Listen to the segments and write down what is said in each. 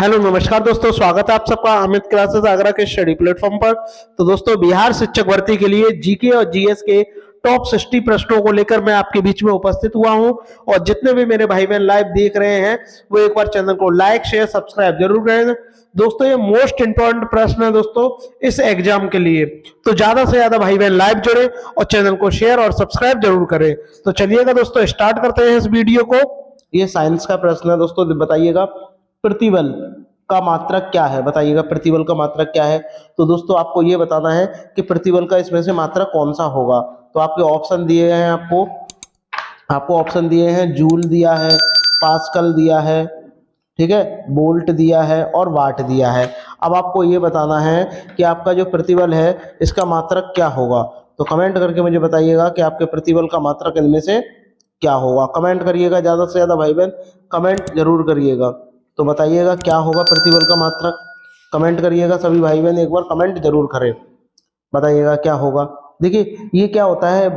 Hello नमस्कार दोस्तों, स्वागत है आप सबका अमित क्लासेस आगरा के स्टडी प्लेटफॉर्म पर। तो दोस्तों, बिहार शिक्षक भर्ती के लिए जीके और जीएस के टॉप 60 प्रश्नों को लेकर मैं आपके बीच में उपस्थित हुआ हूं। और जितने भी मेरे भाई बहन लाइव देख रहे हैं वो एक बार चैनल को लाइक शेयर सब्सक्राइब जरूर करें। दोस्तों, ये मोस्ट इंपॉर्टेंट प्रश्न है दोस्तों इस एग्जाम के लिए, तो ज्यादा से ज्यादा भाई बहन लाइव जुड़े और चैनल को शेयर और सब्सक्राइब जरूर करें। तो चलिएगा दोस्तों, स्टार्ट करते हैं इस वीडियो को। ये साइंस का प्रश्न है दोस्तों, बताइएगा प्रतिबल का मात्रक क्या है। बताइएगा प्रतिबल का मात्रक क्या है। तो दोस्तों आपको ये बताना है कि प्रतिबल का इसमें से मात्रक कौन सा होगा। तो आपके ऑप्शन दिए हैं, आपको ऑप्शन दिए हैं, जूल दिया है, पास्कल दिया है, ठीक है, वोल्ट दिया है और वाट दिया है। अब आपको ये बताना है कि आपका जो प्रतिबल है इसका मात्रक क्या होगा। तो कमेंट करके मुझे बताइएगा कि आपके प्रतिबल का मात्रक इनमें से क्या होगा। कमेंट करिएगा, ज्यादा से ज्यादा भाई बहन कमेंट जरूर करिएगा। तो बताइएगा क्या होगा प्रतिबल का मात्रक। कमेंट करिएगा सभी भाई बहन, एक बार कमेंट जरूर करें, बताइएगा क्या होगा। देखिए ये क्या होता है,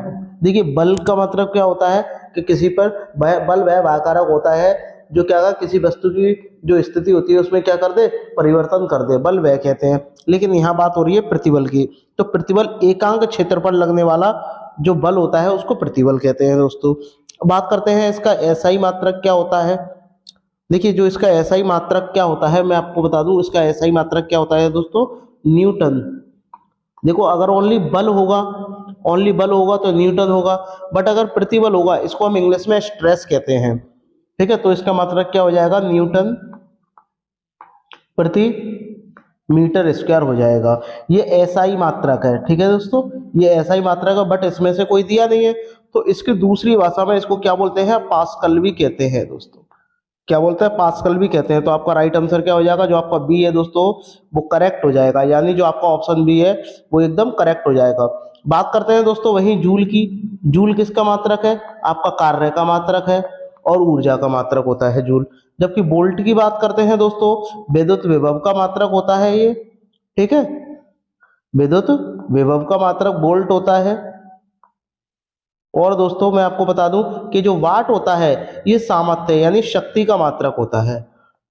देखिए बल का मतलब क्या होता है कि किसी पर बल वह कारक होता है जो क्या होगा, किसी वस्तु की जो स्थिति होती है उसमें क्या कर दे, परिवर्तन कर दे, बल वह कहते हैं। लेकिन यहाँ बात हो रही है प्रतिबल की। तो प्रतिबल एकांक क्षेत्र पर लगने वाला जो बल होता है उसको प्रतिबल कहते हैं दोस्तों। बात करते हैं इसका एसआई मात्रक क्या होता है। देखिए जो इसका एसआई मात्रक क्या होता है मैं आपको बता दूं, इसका एसआई मात्रक क्या होता है दोस्तों, न्यूटन। देखो अगर ओनली बल होगा तो न्यूटन होगा, बट अगर प्रतिबल होगा इसको हम इंग्लिश में स्ट्रेस कहते हैं, ठीक है। तो इसका मात्रक क्या हो जाएगा, न्यूटन प्रति मीटर स्क्वायर हो जाएगा। ये एसआई मात्रक है, ठीक है दोस्तों, ये एसआई मात्रक है, बट इसमें से कोई दिया नहीं है। तो इसकी दूसरी भाषा में इसको क्या बोलते हैं, पास्कल भी कहते हैं दोस्तों। क्या बोलते हैं, पास्कल भी कहते हैं। तो आपका राइट आंसर क्या हो जाएगा, जो आपका बी है दोस्तों वो करेक्ट हो जाएगा, यानी जो आपका ऑप्शन बी है वो एकदम करेक्ट हो जाएगा। बात करते हैं दोस्तों वहीं जूल की। जूल किसका मात्रक है, आपका कार्य का मात्रक है और ऊर्जा का मात्रक होता है जूल। जबकि वोल्ट की बात करते हैं दोस्तों, विद्युत विभव का मात्रक होता है ये, ठीक है, विद्युत विभव का मात्रक वोल्ट होता है। और दोस्तों मैं आपको बता दूं कि जो वाट होता है ये सामर्थ्य यानी शक्ति का मात्रक होता है,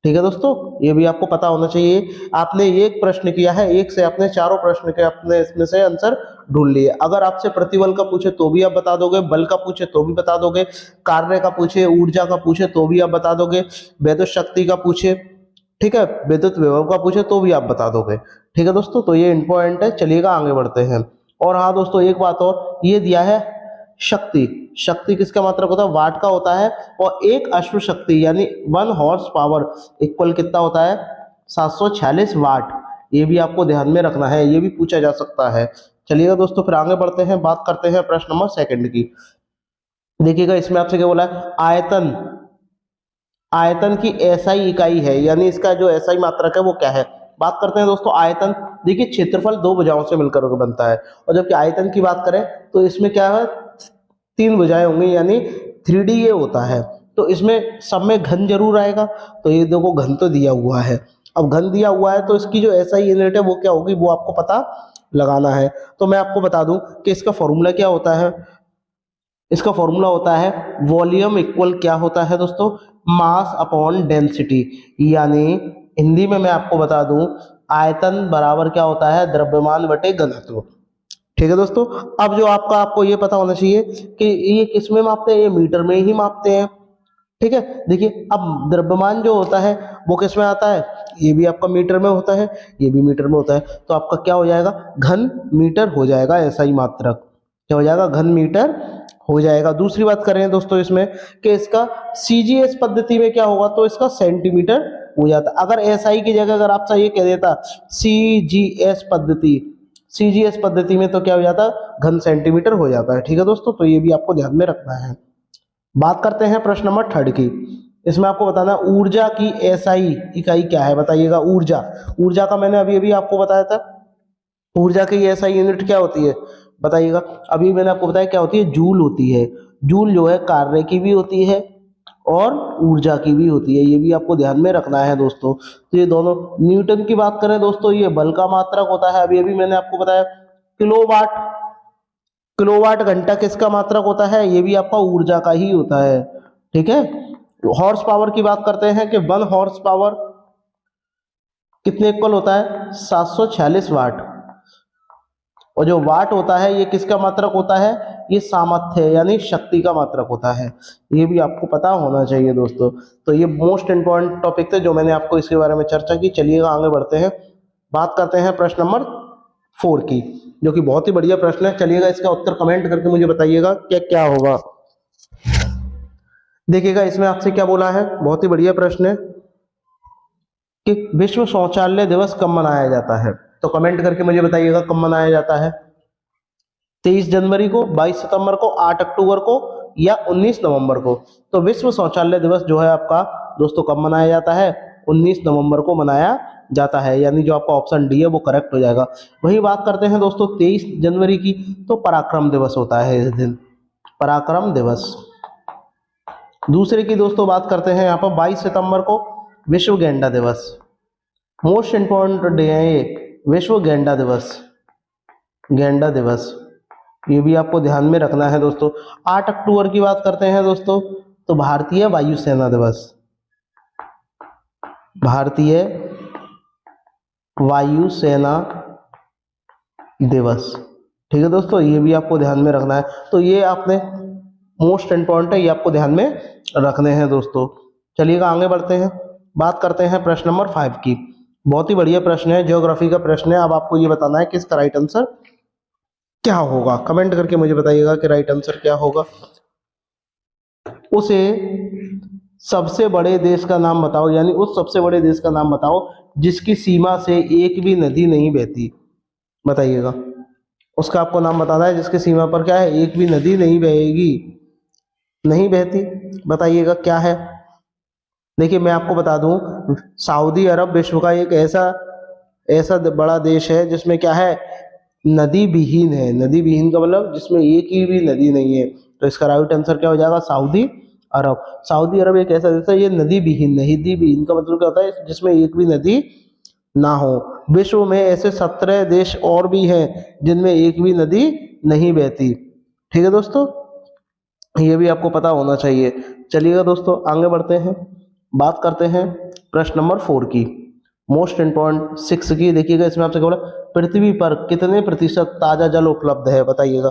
ठीक है दोस्तों, ये भी आपको पता होना चाहिए। आपने एक प्रश्न किया है, एक से आपने चारों प्रश्न के अपने इसमें से आंसर ढूंढ लिए। अगर आपसे प्रतिबल का पूछे तो भी आप बता दोगे, बल का पूछे तो भी बता दोगे, कार्य का पूछे, ऊर्जा का पूछे तो भी आप बता दोगे, विद्युत शक्ति का पूछे, ठीक है, विद्युत विभव का पूछे तो भी आप बता दोगे, ठीक है दोस्तों। तो ये इंपॉर्टेंट है, चलिएगा आगे बढ़ते हैं। और हाँ दोस्तों एक बात और, ये दिया है शक्ति। शक्ति किसका मात्रक होता है, वाट का होता है। और एक अश्व शक्ति यानी 1 हॉर्स पावर इक्वल कितना होता है, 746 वाट। ये भी आपको ध्यान में रखना है, ये भी पूछा जा सकता है। चलिएगा दोस्तों फिर आगे बढ़ते हैं, बात करते हैं प्रश्न नंबर 2 की। देखिएगा इसमें आपसे क्या बोला है, आयतन। आयतन की एसआई इकाई है, यानी इसका जो एसआई मात्रक है वो क्या है। बात करते हैं दोस्तों आयतन। देखिए क्षेत्रफल 2 भुजाओं से मिलकर बनता है, और जबकि आयतन की बात करें तो इसमें क्या है, 3 भुजाएं होंगी, यानी 3D ये होता है। तो इसमें सब में घन जरूर आएगा। तो ये देखो घन तो दिया हुआ है, अब घन दिया हुआ है तो इसकी जो एसआई यूनिट है वो क्या होगी वो आपको पता लगाना है। तो मैं आपको बता दूं कि इसका फॉर्मूला क्या होता है। इसका फॉर्मूला होता है वॉल्यूम इक्वल क्या होता है दोस्तों, मास अपॉन डेंसिटी। यानी हिंदी में मैं आपको बता दूं, आयतन बराबर क्या होता है, द्रव्यमान बटे घनत्व, ठीक है दोस्तों। अब जो आपको ये पता होना चाहिए कि ये किस में मापते हैं, ये मीटर में ही मापते हैं, ठीक है। देखिए अब द्रव्यमान जो होता है वो किस में आता है, ये भी आपका मीटर में होता है, ये भी मीटर में होता है। तो आपका क्या हो जाएगा, घन मीटर हो जाएगा, ऐसा ही मात्रक क्या हो जाएगा, घन मीटर हो जाएगा। दूसरी बात करें दोस्तों इसमें कि इसका सीजीएस पद्धति में क्या होगा, तो इसका सेंटीमीटर हो जाता। अगर एसआई की जगह अगर आपसे ये कह देता सीजीएस पद्धति में तो क्या हो जाता, घन सेंटीमीटर हो जाता है, ठीक है दोस्तों। तो ये भी आपको ध्यान में रखना है। बात करते हैं प्रश्न नंबर 3 की। इसमें आपको बताना ऊर्जा की एसआई इकाई क्या है। बताइएगा ऊर्जा का मैंने अभी अभी आपको बताया था, ऊर्जा की एसआई यूनिट क्या होती है, बताइएगा। अभी मैंने आपको बताया क्या होती है, जूल होती है। जूल जो है कार्य की भी होती है और ऊर्जा की भी होती है, ये भी आपको ध्यान में रखना है दोस्तों। तो ये दोनों, न्यूटन की बात करें दोस्तों ये बल का मात्रक होता है, अभी अभी मैंने आपको बताया। किलोवाट, किलोवाट घंटा किसका मात्रक होता है, ये भी आपका ऊर्जा का ही होता है, ठीक है। हॉर्स पावर की बात करते हैं कि 1 हॉर्स पावर कितने इक्वल होता है? 746 वाट। और जो वाट होता है ये किसका मात्रक होता है? ये सामर्थ्य यानी शक्ति का मात्रक होता है। ये भी आपको पता होना चाहिए दोस्तों। तो ये मोस्ट इंपॉर्टेंट टॉपिक थे जो मैंने आपको इसके बारे में चर्चा की। चलिएगा आगे बढ़ते हैं, बात करते हैं प्रश्न नंबर 4 की, जो कि बहुत ही बढ़िया प्रश्न है। चलिएगा इसका उत्तर कमेंट करके मुझे बताइएगा क्या क्या होगा। देखिएगा इसमें आपसे क्या बोला है, बहुत ही बढ़िया प्रश्न है कि विश्व शौचालय दिवस कब मनाया जाता है। तो कमेंट करके मुझे बताइएगा कब मनाया जाता है। 23 जनवरी को, 22 सितंबर को, 8 अक्टूबर को या 19 नवंबर को। तो विश्व शौचालय दिवस जो है आपका दोस्तों कब मनाया जाता है? 19 नवंबर को मनाया जाता है, यानी जो आपका ऑप्शन डी है वो करेक्ट हो जाएगा। वही बात करते हैं दोस्तों 23 जनवरी की, तो पराक्रम दिवस होता है इस दिन, पराक्रम दिवस। दूसरे की दोस्तों बात करते हैं यहाँ पर 22 सितंबर को, विश्व गेंडा दिवस। मोस्ट इंपॉर्टेंट डे है ये, विश्व गेंडा दिवस, गेंडा दिवस, ये भी आपको ध्यान में रखना है दोस्तों। 8 अक्टूबर की बात करते हैं दोस्तों, तो भारतीय वायुसेना दिवस, भारतीय वायुसेना दिवस। ठीक है दोस्तों, ये भी आपको ध्यान में रखना है। तो ये आपने मोस्ट इंपॉर्टेंट है, ये आपको ध्यान में रखने हैं दोस्तों। चलिएगा आगे बढ़ते हैं, बात करते हैं प्रश्न नंबर 5 की। बहुत ही बढ़िया प्रश्न है, ज्योग्राफी का प्रश्न है। अब आपको ये बताना है कि इसका राइट आंसर क्या होगा। कमेंट करके मुझे बताइएगा कि राइट आंसर क्या होगा। उसे सबसे बड़े देश का नाम बताओ, यानी उस सबसे बड़े देश का नाम बताओ जिसकी सीमा से एक भी नदी नहीं बहती। बताइएगा, उसका आपको नाम बताना है जिसकी सीमा पर क्या है, एक भी नदी नहीं बहेगी, नहीं बहती। बताइएगा क्या है। देखिए मैं आपको बता दूं, सऊदी अरब विश्व का एक ऐसा ऐसा बड़ा देश है जिसमें क्या है, नदी विहीन है। नदी विहीन का मतलब जिसमें एक ही भी नदी नहीं है। तो इसका राइट आंसर क्या हो जाएगा, सऊदी अरब। सऊदी अरब एक ऐसा देश है, ये नदी विहीन, नदी विहीन का मतलब क्या होता है, जिसमें एक भी नदी ना हो। विश्व में ऐसे 17 देश और भी हैं जिनमें एक भी नदी नहीं बहती। ठीक है दोस्तों, ये भी आपको पता होना चाहिए। चलिएगा दोस्तों आगे बढ़ते हैं, बात करते हैं प्रश्न नंबर 4 की, मोस्ट इंपॉर्टेंट 6 की। देखिएगा इसमें आपसे क्या बोला, पृथ्वी पर कितने प्रतिशत ताजा जल उपलब्ध है। बताइएगा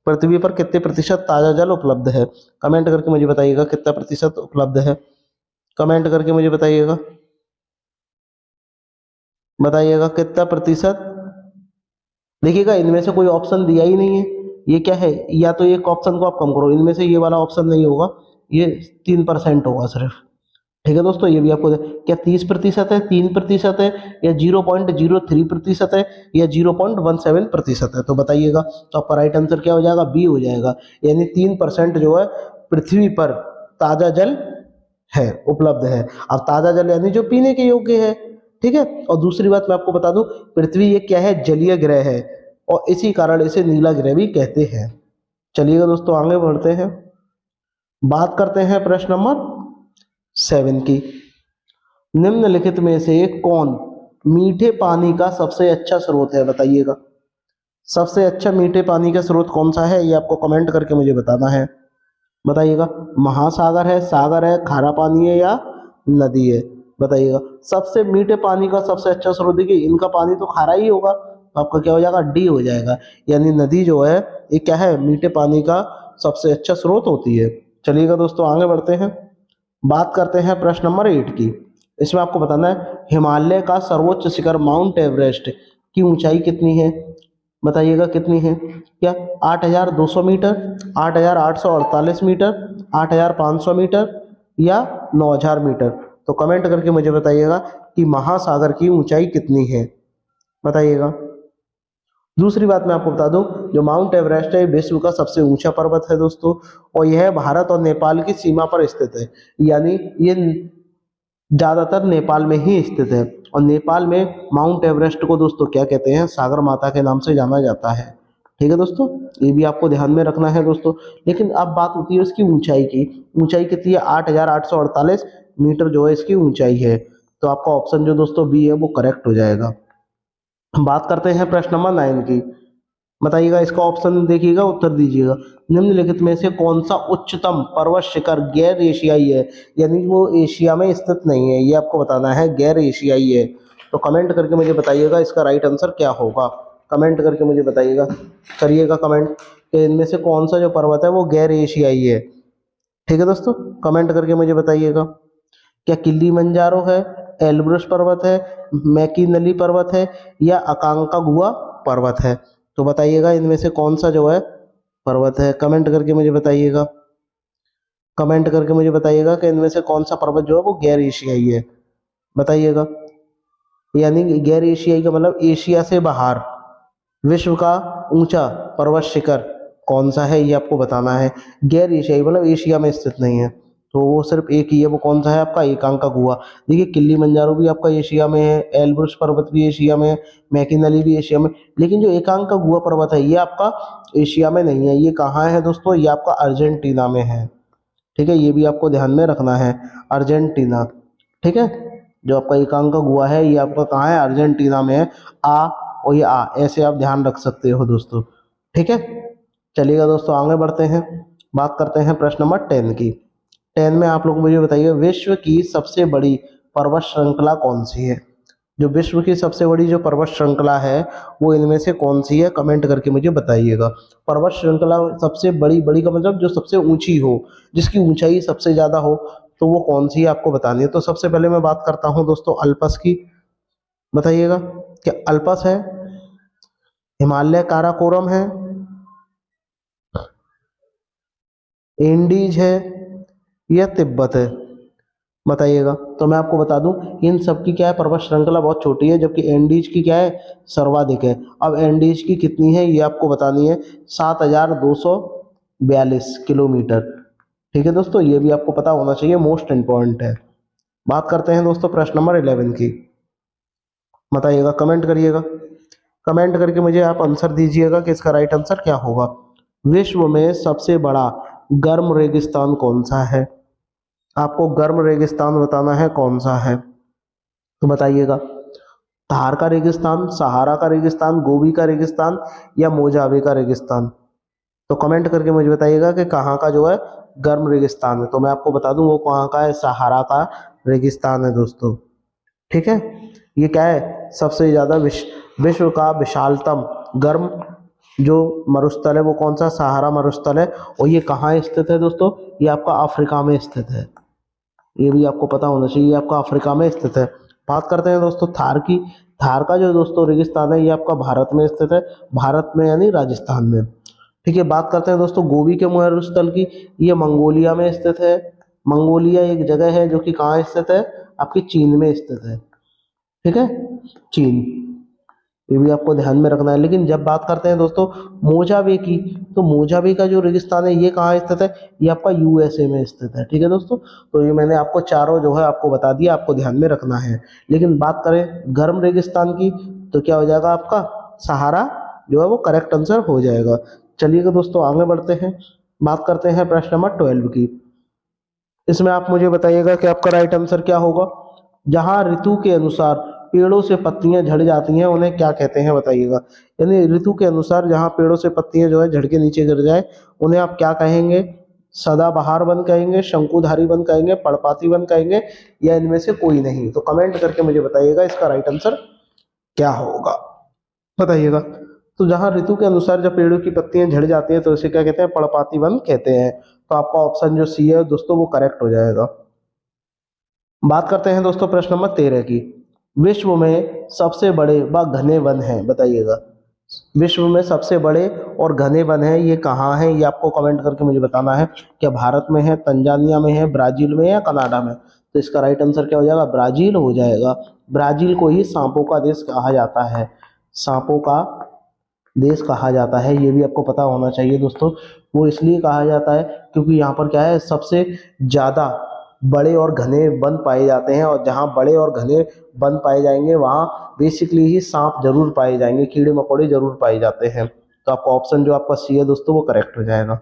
पृथ्वी पर कितने प्रतिशत ताजा जल उपलब्ध है। कमेंट करके मुझे बताइएगा कितना प्रतिशत उपलब्ध है। कमेंट करके मुझे बताइएगा, बताइएगा कितना प्रतिशत। देखिएगा इनमें से कोई ऑप्शन दिया ही नहीं है, ये क्या है, या तो एक ऑप्शन को आप कम करो, इनमें से ये वाला ऑप्शन नहीं होगा, ये 3% होगा सिर्फ। ठीक है दोस्तों, ये भी आपको क्या 30% है, 3% है, या 0.03% है, या 0.17% है। तो बताइएगा, तो आपका राइट आंसर क्या हो जाएगा, बी हो जाएगा। यानी 3% जो है पृथ्वी पर ताजा जल है, उपलब्ध है। अब ताजा जल यानी जो पीने के योग्य है। ठीक है, और दूसरी बात मैं आपको बता दूं, पृथ्वी ये क्या है, जलीय ग्रह है, और इसी कारण इसे नीला ग्रह भी कहते हैं। चलिएगा दोस्तों आगे बढ़ते हैं, बात करते हैं प्रश्न नंबर 7 की। निम्नलिखित में से कौन मीठे पानी का सबसे अच्छा स्रोत है। बताइएगा सबसे अच्छा मीठे पानी का स्रोत कौन सा है, ये आपको कमेंट करके मुझे बताना है। बताइएगा महासागर है, सागर है, खारा पानी है, या नदी है। बताइएगा सबसे मीठे पानी का सबसे अच्छा स्रोत, देखिए इनका पानी तो खारा ही होगा, तो आपका क्या हो जाएगा, डी हो जाएगा। यानी नदी जो है ये क्या है, मीठे पानी का सबसे अच्छा स्रोत होती है। चलिएगा दोस्तों आगे बढ़ते हैं, बात करते हैं प्रश्न नंबर 8 की। इसमें आपको बताना है हिमालय का सर्वोच्च शिखर माउंट एवरेस्ट की ऊंचाई कितनी है। बताइएगा कितनी है, क्या 8,200 मीटर, 8,848 मीटर, 8,500 मीटर, या 9,000 मीटर। तो कमेंट करके मुझे बताइएगा कि महासागर की ऊंचाई कितनी है। बताइएगा। दूसरी बात मैं आपको बता दूं, जो माउंट एवरेस्ट है विश्व का सबसे ऊंचा पर्वत है दोस्तों, और यह भारत और नेपाल की सीमा पर स्थित है। यानी ये ज्यादातर नेपाल में ही स्थित है, और नेपाल में माउंट एवरेस्ट को दोस्तों क्या कहते हैं, सागर माता के नाम से जाना जाता है। ठीक है दोस्तों, ये भी आपको ध्यान में रखना है दोस्तों। लेकिन अब बात होती है उसकी ऊंचाई की। ऊंचाई कितनी है, 8,848 मीटर जो है इसकी ऊंचाई है। तो आपका ऑप्शन जो दोस्तों बी है वो करेक्ट हो जाएगा। बात करते हैं प्रश्न नंबर 9 की। बताइएगा इसका ऑप्शन देखिएगा, उत्तर दीजिएगा। निम्नलिखित में से कौन सा उच्चतम पर्वत शिखर गैर एशियाई है, यानी वो एशिया में स्थित नहीं है, ये आपको बताना है, गैर एशियाई है। तो कमेंट करके मुझे बताइएगा इसका राइट आंसर क्या होगा। कमेंट करके मुझे बताइएगा, करिएगा कमेंट कि इनमें से कौन सा जो पर्वत है वो गैर एशियाई है। ठीक है दोस्तों, कमेंट करके मुझे बताइएगा। क्या किलिमंजारो है, एल्ब्रुस पर्वत है, मैकीनली पर्वत है, या अकांकागुआ पर्वत है? तो बताइएगा इनमें से कौन सा जो है पर्वत है। कमेंट करके मुझे बताइएगा, कमेंट करके मुझे बताइएगा कि इनमें से कौन सा पर्वत जो है वो गैर एशियाई है, बताइएगा। यानी कि गैर एशियाई का मतलब एशिया से बाहर। विश्व का ऊंचा पर्वत शिखर कौन सा है ये आपको बताना है। गैर एशियाई मतलब एशिया में स्थित नहीं है, तो वो सिर्फ एक ही है, वो कौन सा है आपका एकांकागुआ। देखिए किलिमंजारो भी आपका एशिया में है, एल्ब्रुस पर्वत भी एशिया में है, मैकिनली भी एशिया में, लेकिन जो एकांकागुआ पर्वत है ये आपका एशिया में नहीं है। ये कहाँ है दोस्तों, ये आपका अर्जेंटीना में है। ठीक है, ये भी आपको ध्यान में रखना है, अर्जेंटीना। ठीक है, जो आपका एकांकागुआ है ये आपका कहाँ है, अर्जेंटीना में है। आ और ये आ ऐसे आप ध्यान रख सकते हो दोस्तों। ठीक है, चलिएगा दोस्तों आगे बढ़ते हैं, बात करते हैं प्रश्न नंबर 10 की। 10 में आप लोग मुझे बताइए विश्व की सबसे बड़ी पर्वत श्रृंखला कौन सी है। जो विश्व की सबसे बड़ी जो पर्वत श्रृंखला है वो इनमें से कौन सी है, कमेंट करके मुझे बताइएगा। पर्वत श्रृंखला सबसे बड़ी, बड़ी का मतलब जो सबसे ऊंची हो, जिसकी ऊंचाई सबसे ज़्यादा हो, तो वो कौन सी है आपको बतानी है। तो सबसे पहले मैं बात करता हूँ दोस्तों अल्पस की, बताइएगा। क्या अल्पस है, हिमालय काराकोरम है, एंडीज है, या तिब्बत है, बताइएगा। तो मैं आपको बता दूं इन सब की क्या है, पर्वत श्रृंखला बहुत छोटी है, जबकि एंडीज की क्या है, सर्वाधिक है। अब एंडीज की कितनी है ये आपको बतानी है, 7242 किलोमीटर। ठीक है दोस्तों, ये भी आपको पता होना चाहिए, मोस्ट इंपॉर्टेंट है। बात करते हैं दोस्तों प्रश्न नंबर 11 की, बताइएगा, कमेंट करिएगा। कमेंट करके मुझे आप आंसर दीजिएगा कि इसका राइट आंसर क्या होगा। विश्व में सबसे बड़ा गर्म रेगिस्तान कौन सा है, आपको गर्म रेगिस्तान बताना है कौन सा है, तो बताइएगा। थार का रेगिस्तान, सहारा का रेगिस्तान, गोबी का रेगिस्तान, या मोजावे का रेगिस्तान? तो कमेंट करके मुझे बताइएगा कि कहाँ का जो है गर्म रेगिस्तान है। तो मैं आपको बता दूं वो कहाँ का है, सहारा का रेगिस्तान है दोस्तों। ठीक है, ये क्या है, सबसे ज़्यादा विश्व का विशालतम गर्म जो मरुस्थल है वो कौन सा, सहारा मरुस्थल है। और ये कहाँ स्थित है दोस्तों, ये आपका अफ्रीका में स्थित है। ये भी आपको पता होना चाहिए, ये आपका अफ्रीका में स्थित है। बात करते हैं दोस्तों थार की। थार का जो दोस्तों रेगिस्तान है ये आपका भारत में स्थित है, भारत में यानी राजस्थान में। ठीक है, बात करते हैं दोस्तों गोबी के मरुस्थल की। ये मंगोलिया में स्थित है। मंगोलिया एक जगह है जो कि कहाँ स्थित है, आपकी चीन में स्थित है। ठीक है, चीन, ये भी आपको ध्यान में रखना है। लेकिन जब बात करते हैं दोस्तों मोजावे की, तो मोजावे का जो रेगिस्तान है ये कहाँ स्थित है, ये आपका यूएसए में स्थित है। ठीक है दोस्तों, तो ये मैंने आपको चारों जो है आपको बता दिया, आपको ध्यान में रखना है। लेकिन बात करें गर्म रेगिस्तान की, तो क्या हो जाएगा आपका सहारा जो है वो करेक्ट आंसर हो जाएगा। चलिएगा दोस्तों आगे बढ़ते हैं, बात करते हैं प्रश्न नंबर 12 की। इसमें आप मुझे बताइएगा कि आपका राइट आंसर क्या होगा। जहाँ ऋतु के अनुसार पेड़ों से पत्तियां झड़ जाती हैं उन्हें क्या कहते हैं, बताइएगा। यानी ऋतु के अनुसार जहाँ पेड़ों से पत्तियां जो है झड़ के नीचे गिर जाए उन्हें आप क्या कहेंगे, सदाबहार वन कहेंगे, शंकुधारी वन कहेंगे, पर्णपाती वन कहेंगे, या इनमें से कोई नहीं? तो कमेंट करके मुझे बताइएगा इसका राइट आंसर क्या होगा, बताइएगा। तो जहाँ ऋतु के अनुसार जब पेड़ों की पत्तियां झड़ जाती हैं तो इसे क्या कहते हैं, पर्णपाती वन कहते हैं। तो आपका ऑप्शन जो सी है दोस्तों वो करेक्ट हो जाएगा। बात करते हैं दोस्तों प्रश्न नंबर 13 की। विश्व में सबसे बड़े व घने वन हैं, बताइएगा। विश्व में सबसे बड़े और घने वन हैं ये कहाँ हैं, ये आपको कमेंट करके मुझे बताना है। क्या भारत में है, तंजानिया में है, ब्राजील में, या कनाडा में? तो इसका राइट आंसर क्या हो जाएगा, ब्राजील हो जाएगा। ब्राजील को ही सांपों का देश कहा जाता है, सांपों का देश कहा जाता है, ये भी आपको पता होना चाहिए दोस्तों। वो इसलिए कहा जाता है क्योंकि यहाँ पर क्या है, सबसे ज़्यादा बड़े और घने वन पाए जाते हैं, और जहाँ बड़े और घने वन पाए जाएंगे वहाँ बेसिकली ही सांप जरूर पाए जाएंगे, कीड़े मकोड़े जरूर पाए जाते हैं। तो आपका ऑप्शन जो आपका सी है दोस्तों वो करेक्ट हो जाएगा।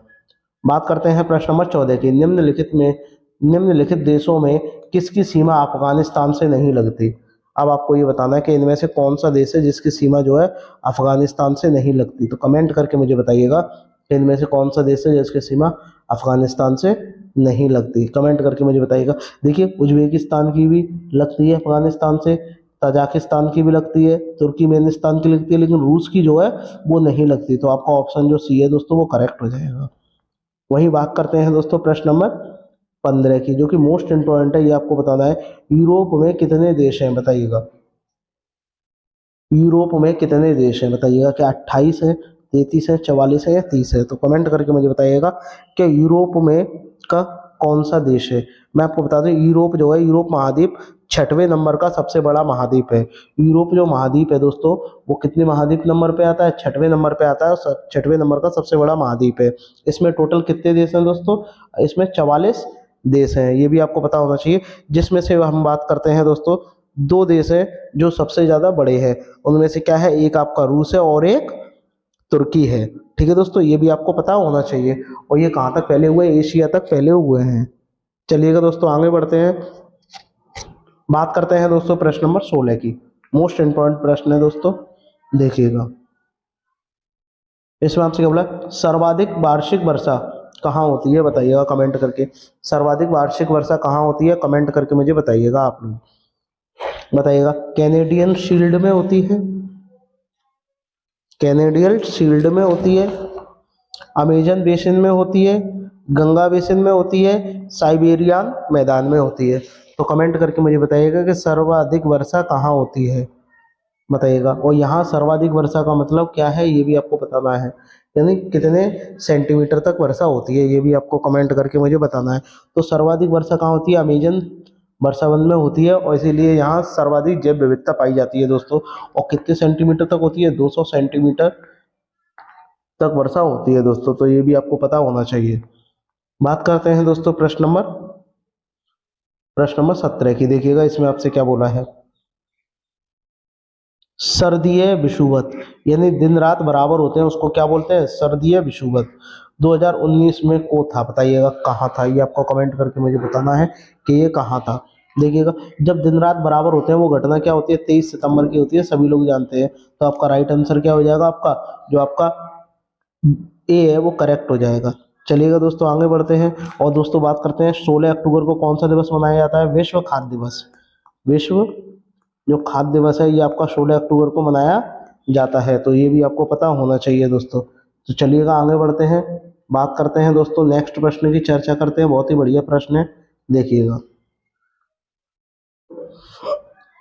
बात करते हैं प्रश्न नंबर 14 की। निम्नलिखित देशों में किसकी सीमा अफगानिस्तान से नहीं लगती? अब आपको ये बताना है कि इनमें से कौन सा देश है जिसकी सीमा जो है अफगानिस्तान से नहीं लगती। तो कमेंट करके मुझे बताइएगा कि इनमें से कौन सा देश है जिसकी सीमा अफगानिस्तान से नहीं लगती, कमेंट करके मुझे बताइएगा। देखिए उज्बेकिस्तान की भी लगती है अफगानिस्तान से, तजाकिस्तान की भी लगती है, तुर्कमेनिस्तान की लगती है, लेकिन रूस की जो है वो नहीं लगती। तो आपका ऑप्शन जो सी है दोस्तों वो करेक्ट हो जाएगा। वही बात करते हैं दोस्तों प्रश्न नंबर 15 की, जो कि मोस्ट इंपॉर्टेंट है, ये आपको बताना है। यूरोप में कितने देश हैं बताइएगा। यूरोप में कितने देश हैं बताइएगा। क्या 28 है, 33 है, 44 है या 30 है? तो कमेंट करके मुझे बताइएगा कि यूरोप में का कौन सा देश है। मैं आपको बता दूं, यूरोप जो है, यूरोप महाद्वीप 6वें नंबर का सबसे बड़ा महाद्वीप है। यूरोप जो महाद्वीप है दोस्तों, वो कितने महाद्वीप नंबर पे आता है? 6वें नंबर पे आता है, और 6वें नंबर का सबसे बड़ा महाद्वीप है। इसमें टोटल कितने देश हैं दोस्तों? इसमें 44 देश हैं, ये भी आपको पता होना चाहिए। जिसमें से हम बात करते हैं दोस्तों, दो देश हैं जो सबसे ज़्यादा बड़े हैं। उनमें से क्या है? एक आपका रूस है और एक तुर्की है। ठीक है दोस्तों, ये भी आपको पता होना चाहिए। और ये कहाँ तक फैले हुए हैं? एशिया तक फैले हुए हैं। चलिएगा दोस्तों आगे बढ़ते हैं। बात करते हैं दोस्तों प्रश्न नंबर 16 की। मोस्ट इंपॉर्टेंट प्रश्न है दोस्तों, देखिएगा। इसमें आपसे क्या बोला? सर्वाधिक वार्षिक वर्षा कहाँ होती है बताइएगा कमेंट करके। सर्वाधिक वार्षिक वर्षा कहाँ होती है? कमेंट करके मुझे बताइएगा आप लोग। बताइएगा। कैनेडियन शील्ड में होती है, कैनेडियन शील्ड में होती है, अमेजन बेसिन में होती है, गंगा बेसिन में होती है, साइबेरियन मैदान में होती है। तो कमेंट करके मुझे बताइएगा कि सर्वाधिक वर्षा कहाँ होती है बताइएगा। और यहाँ सर्वाधिक वर्षा का मतलब क्या है ये भी आपको बताना है, यानी कितने सेंटीमीटर तक वर्षा होती है, ये भी आपको कमेंट करके मुझे बताना है। तो सर्वाधिक वर्षा कहाँ होती है? अमेजन वर्षावन में होती है, और इसीलिए यहाँ सर्वाधिक जैव विविधता पाई जाती है दोस्तों। और कितने सेंटीमीटर तक होती है? 200 सेंटीमीटर तक वर्षा होती है दोस्तों। तो ये भी आपको पता होना चाहिए। बात करते हैं दोस्तों प्रश्न नंबर 17 की। देखिएगा इसमें आपसे क्या बोला है। सर्दीय विषुवत, यानी दिन रात बराबर होते हैं, उसको क्या बोलते हैं? सर्दीय विषुवत। 2019 में को था, बताइएगा कहाँ था? ये आपको कमेंट करके मुझे बताना है कि ये कहाँ था। देखिएगा, जब दिन रात बराबर होते हैं वो घटना क्या होती है? 23 सितंबर की होती है, सभी लोग जानते हैं। तो आपका राइट आंसर क्या हो जाएगा? आपका जो आपका ए है वो करेक्ट हो जाएगा। चलिएगा दोस्तों आगे बढ़ते हैं। और दोस्तों बात करते हैं 16 अक्टूबर को कौन सा दिवस मनाया जाता है? विश्व खाद्य दिवस। विश्व जो खाद्य दिवस है ये आपका 16 अक्टूबर को मनाया जाता है। तो ये भी आपको पता होना चाहिए दोस्तों। तो चलिएगा आगे बढ़ते हैं। बात करते हैं दोस्तों नेक्स्ट प्रश्न की, चर्चा करते हैं। बहुत ही बढ़िया प्रश्न है, देखिएगा।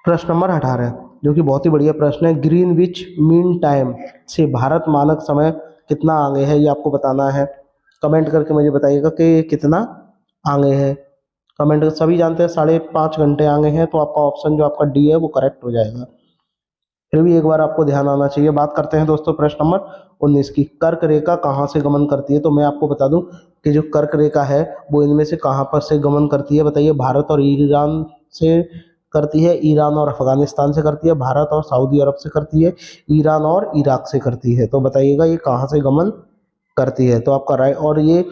प्रश्न नंबर 18, जो कि बहुत ही बढ़िया प्रश्न है। ग्रीनविच मीन टाइम से भारत मानक समय कितना आगे है, ये आपको बताना है। कमेंट करके मुझे बताइएगा कि ये कितना आगे है। कमेंट सभी जानते हैं 5.5 घंटे आगे हैं। तो आपका ऑप्शन जो आपका डी है वो करेक्ट हो जाएगा। फिर भी एक बार आपको ध्यान आना चाहिए। बात करते हैं दोस्तों प्रश्न नंबर 19 की। कर्क रेखा कहाँ से गमन करती है? तो मैं आपको बता दूं कि जो कर्क रेखा है वो इनमें से कहाँ पर से गमन करती है बताइए। भारत और ईरान से करती है, ईरान और अफगानिस्तान से करती है, भारत और सऊदी अरब से करती है, ईरान और इराक से करती है। तो बताइएगा ये कहाँ से गमन करती है? तो आपका राय, और ये